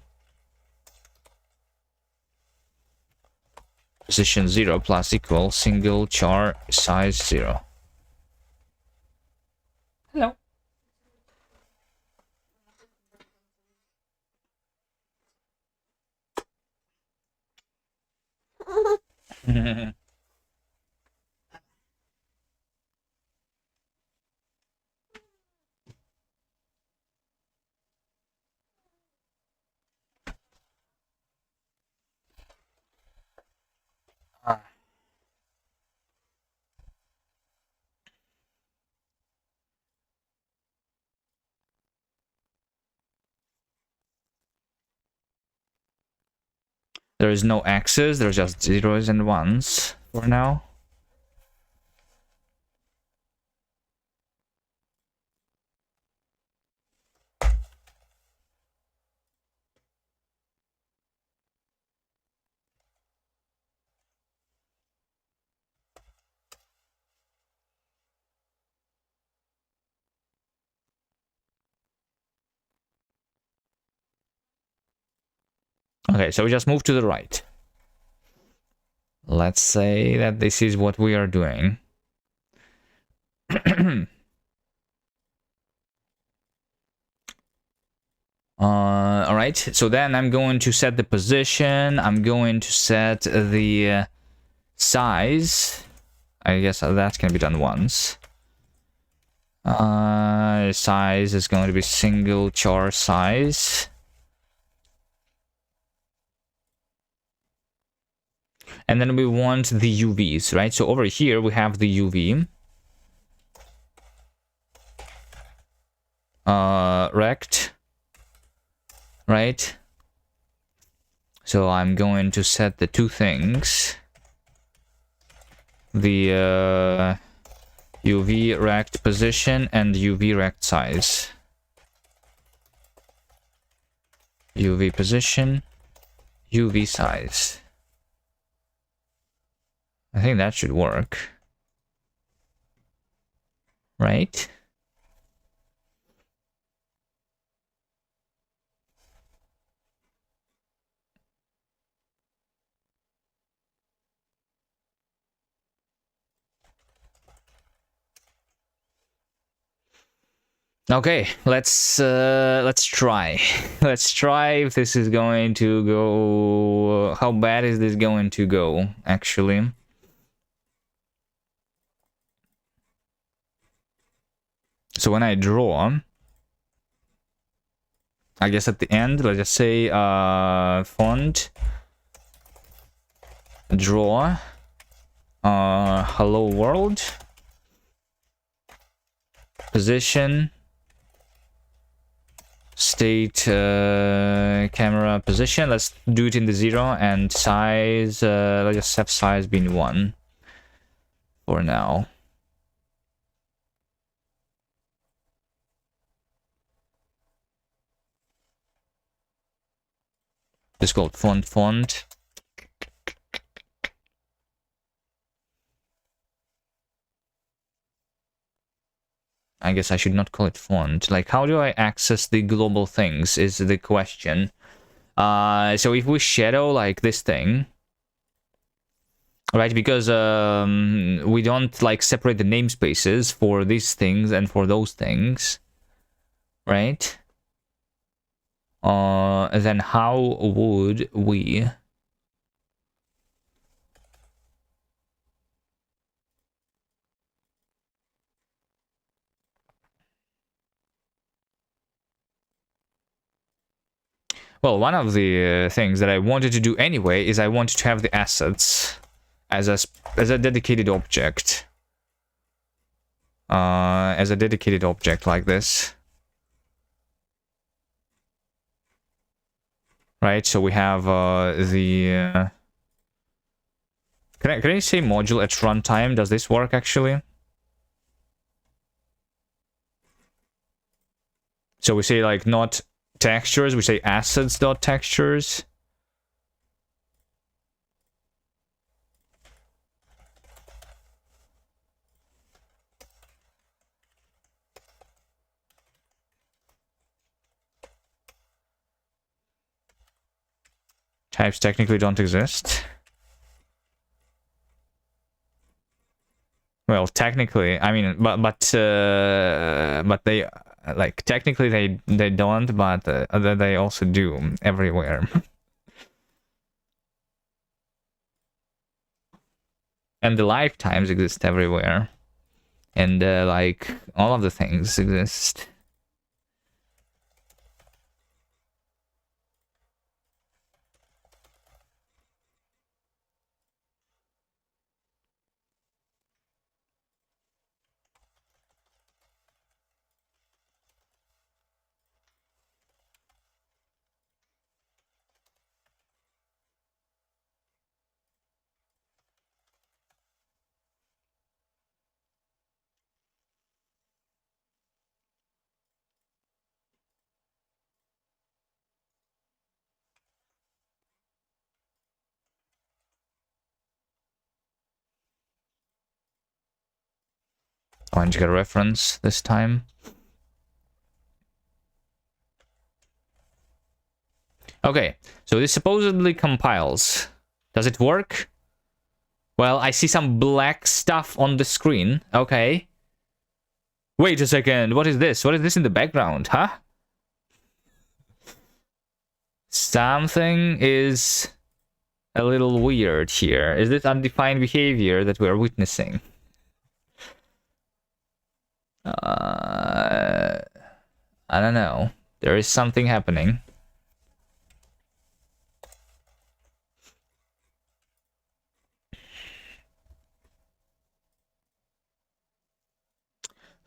Position 0 plus equal single char size 0. Hello. There is no X's, there's just zeros and ones for now. Okay, so we just move to the right. Let's say that this is what we are doing. All right, so then I'm going to set the position. I'm going to set the size. I guess that can be done once. Size is going to be single char size. And then we want the UVs, right? So over here we have the UV. Rect. Right? So I'm going to set the two things. The UV rect position and UV rect size. UV position, UV size. I think that should work. Right? Okay, let's try. Let's try if this is going to go. How bad is this going to go, actually? So when I draw, I guess at the end, let's just say font, draw, hello world, position, state, camera position. Let's do it in the 0, and size, let's just have size being 1 for now. It's called font. I guess I should not call it font. Like, how do I access the global things is the question. So if we shadow like this thing, right? Because we don't like separate the namespaces for these things and for those things, right? Then how would we? Well, one of the things that I wanted to do anyway is I wanted to have the assets as a dedicated object. As a dedicated object like this. Right, so we have the... Can I say module at runtime? Does this work actually? So we say like not textures, we say assets.textures. Types technically don't exist. Well, technically, I mean, but they like technically they don't, but they also do everywhere. And the lifetimes exist everywhere, and like all of the things exist. Trying to get a reference this time. Okay, so this supposedly compiles. Does it work? Well, I see some black stuff on the screen. Okay. Wait a second. What is this? What is this in the background? Huh? Something is a little weird here. Is this undefined behavior that we're witnessing? I don't know. There is something happening.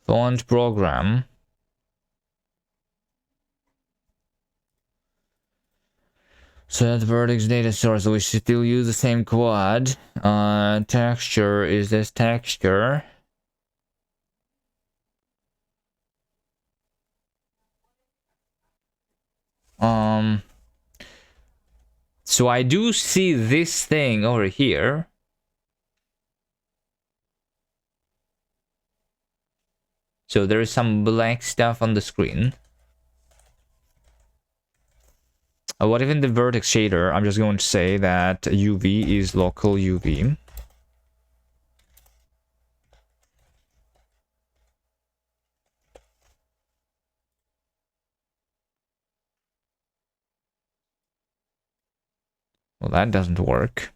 Font program. So that vertex data source, we still use the same quad. Texture is this texture. So I do see this thing over here. So there is some black stuff on the screen. What if in the vertex shader, I'm just going to say that UV is local UV. Well, that doesn't work.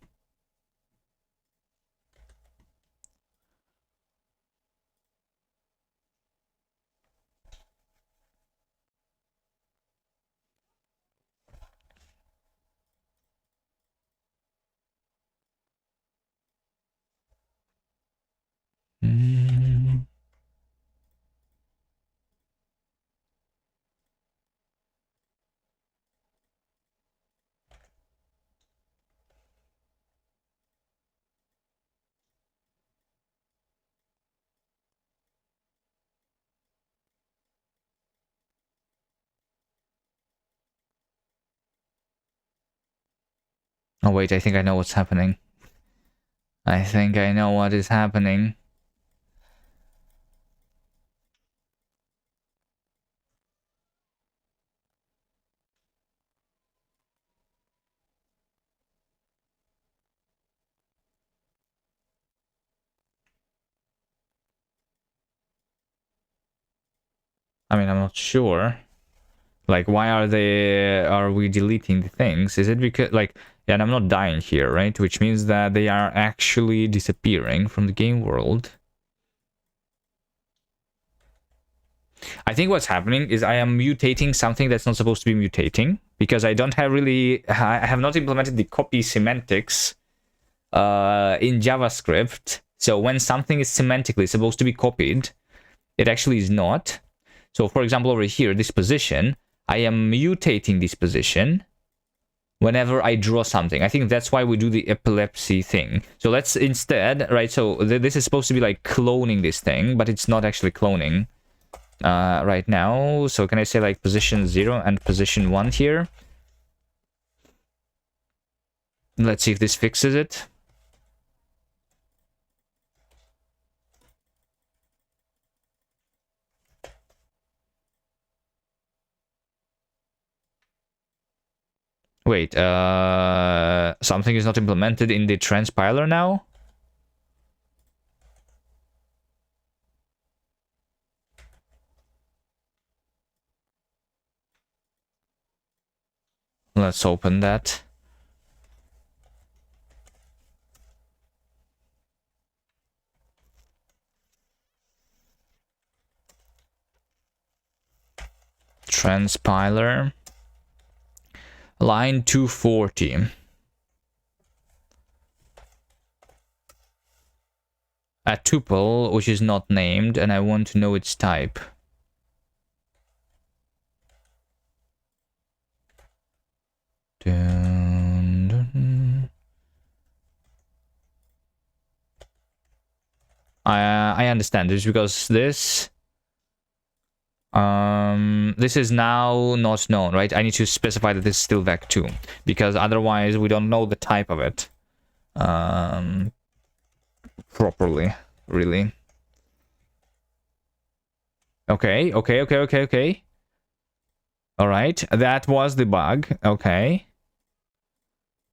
Oh wait, I think I know what's happening. I think I know what is happening. I mean, I'm not sure. Like, why are we deleting the things? Is it because, like, yeah, and I'm not dying here, right? Which means that they are actually disappearing from the game world. I think what's happening is I am mutating something that's not supposed to be mutating, because I don't have really, I have not implemented the copy semantics in JavaScript. So when something is semantically supposed to be copied, it actually is not. So for example, over here, this position, I am mutating this position whenever I draw something. I think that's why we do the epilepsy thing. So let's instead, right, so this is supposed to be like cloning this thing, but it's not actually cloning right now. So can I say like position 0 and position 1 here? Let's see if this fixes it. Wait, something is not implemented in the transpiler now? Let's open that. Transpiler. Line 240. A tuple which is not named, and I want to know its type. Dun, dun. I understand this because this is now not known, right? I need to specify that this is still vec2 because otherwise we don't know the type of it properly, really. Okay. All right, that was the bug. Okay.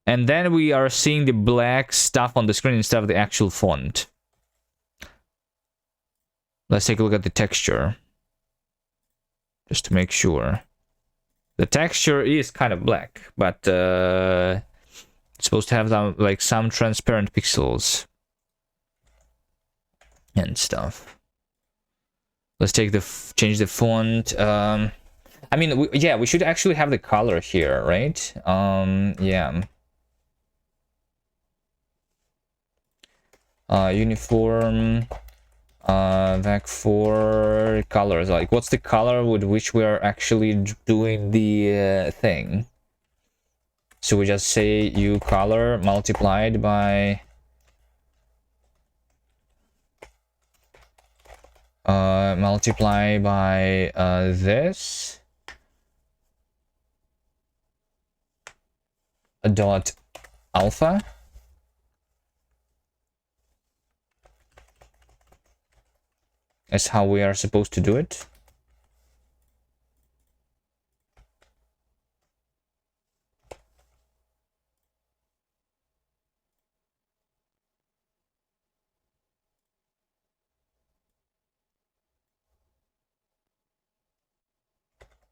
And then we are seeing the black stuff on the screen instead of the actual font. Let's take a look at the texture. Just to make sure. The texture is kind of black, but it's supposed to have like some transparent pixels and stuff. Let's take change the font. I mean, yeah, we should actually have the color here, right? Yeah. Uniform. Vec4 colors. Like, what's the color with which we are actually doing the thing? So we just say U color multiplied by this dot alpha. That's how we are supposed to do it.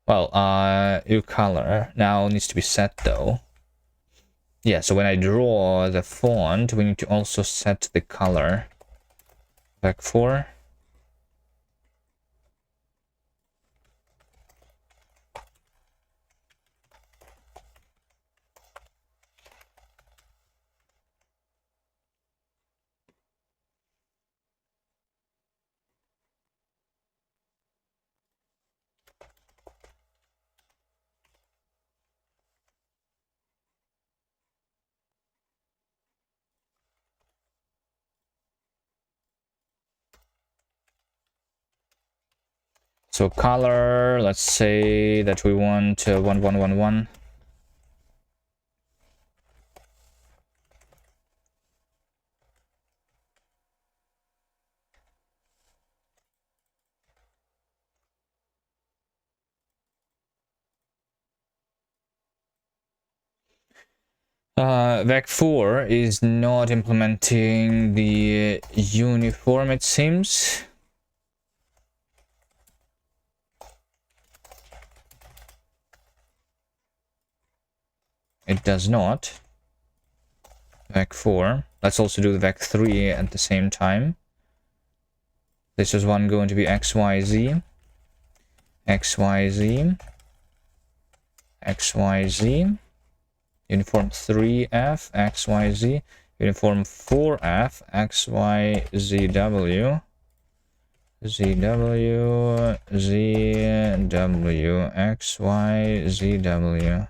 Well, your color now needs to be set though. Yeah, so when I draw the font, we need to also set the color. Vec4. So color, let's say that we want 1111. Vec4 is not implementing the uniform, it seems. It does not. Vec4. Let's also do the Vec3 at the same time. This is one going to be XYZ. XYZ. XYZ. Uniform 3F. XYZ. Uniform 4F. XYZW. ZW. ZW. XYZW.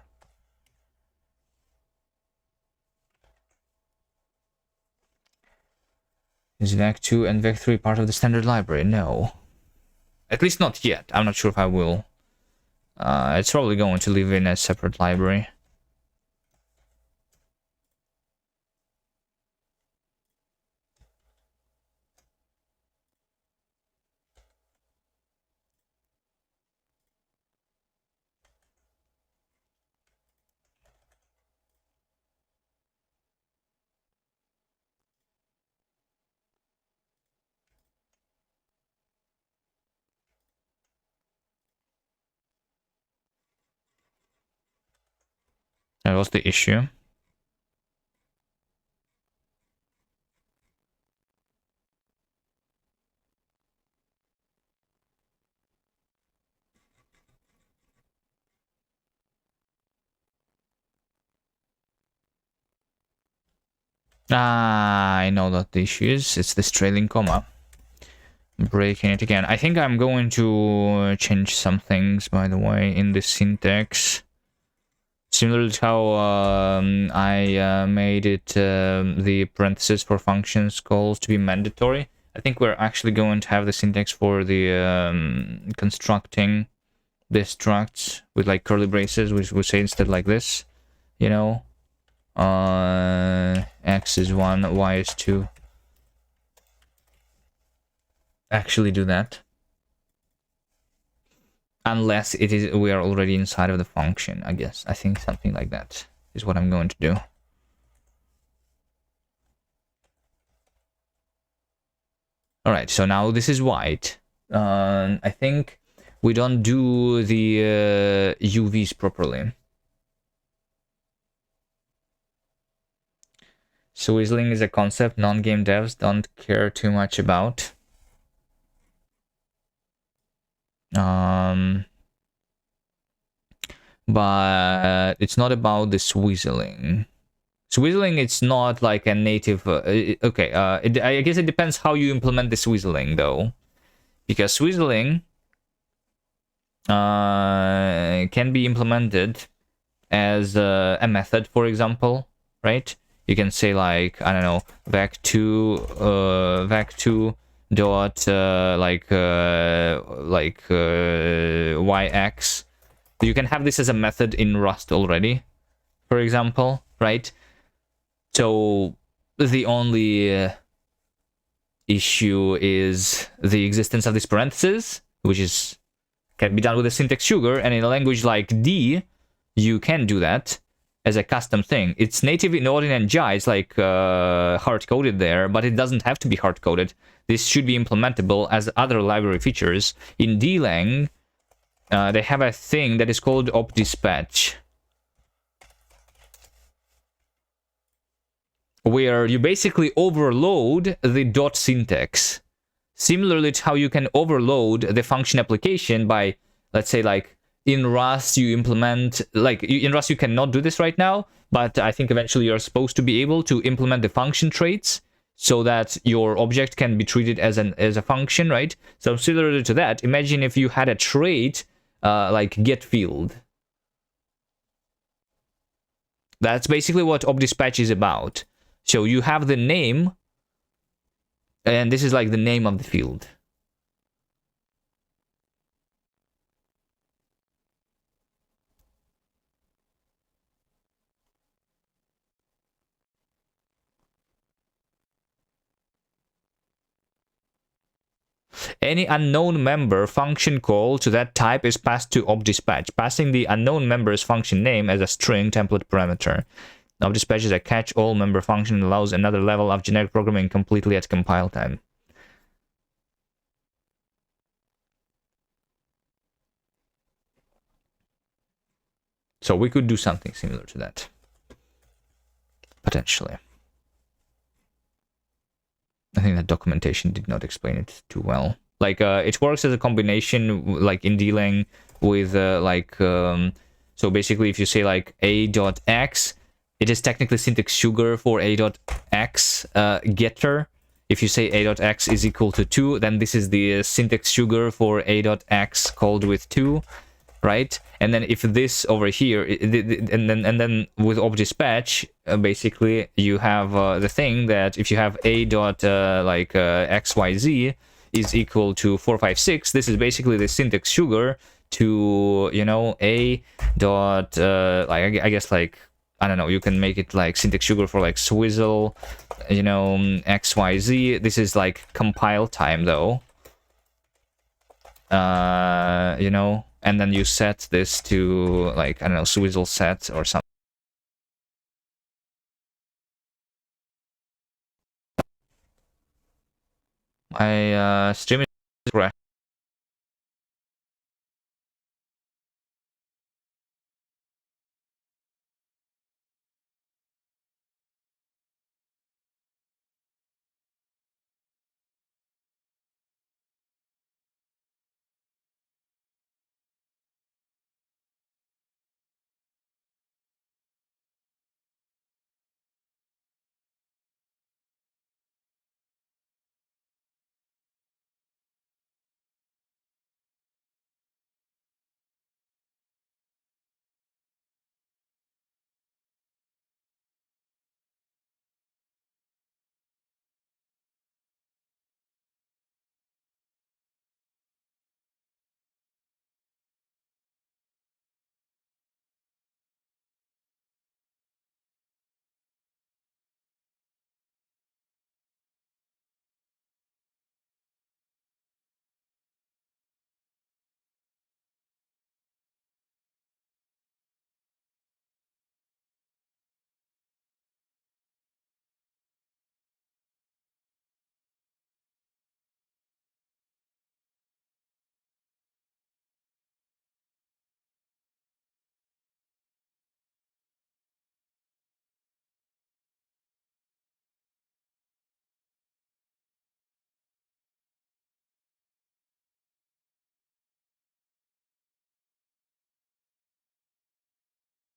Is Vec2 and Vec3 part of the standard library? No. At least not yet. I'm not sure if I will. It's probably going to live in a separate library. That was the issue. Ah, I know that the issue is. It's this trailing comma. I'm breaking it again. I think I'm going to change some things, by the way, in the syntax. Similar to how I made it the parentheses for functions calls to be mandatory. I think we're actually going to have the syntax for the constructing the structs with like curly braces, which we say instead like this, you know. X is 1, Y is 2. Actually do that. unless it is we are already inside of the function, I guess. I think something like that is what I'm going to do. All right, so now this is white. I think we don't do the UVs properly. So whistling is a concept non-game devs don't care too much about. But it's not about this whistling. Whistling, it's not like a native... okay, I guess it depends how you implement this whistling, though. Because whistling can be implemented as a method, for example, right? You can say like, I don't know, vec2 dot yx. You can have this as a method in Rust already, for example, right? So the only issue is the existence of this parenthesis, which can be done with a syntax sugar, and in a language like D, you can do that as a custom thing. It's native in Odin and Java. It's like hard-coded there, but it doesn't have to be hard-coded. This should be implementable as other library features. In Dlang, they have a thing that is called op-dispatch, where you basically overload the dot syntax. Similarly to how you can overload the function application by, let's say, like, in Rust you implement, like, in Rust you cannot do this right now, but I think eventually you're supposed to be able to implement the function traits so that your object can be treated as a function, right? So similar to that, imagine if you had a trait like get field. That's basically what op-dispatch is about. So you have the name, and this is like the name of the field. Any unknown member function call to that type is passed to op-dispatch, passing the unknown member's function name as a string template parameter. Op-dispatch is a catch-all member function and allows another level of generic programming completely at compile time. So we could do something similar to that, potentially. I think that documentation did not explain it too well. Like, it works as a combination, like in dealing with, so basically if you say like a.x, it is technically syntax sugar for a.x getter. If you say a.x is equal to 2, then this is the syntax sugar for a.x called with 2, right? And then if this over here, and then with op-dispatch, basically you have the thing that if you have xyz is equal to 456, this is basically the syntax sugar to, you know, I guess, like, I don't know, you can make it like syntax sugar for like swizzle, you know, xyz. This is like compile time though, you know, and then you set this to like, I don't know, swizzle set or something. My stream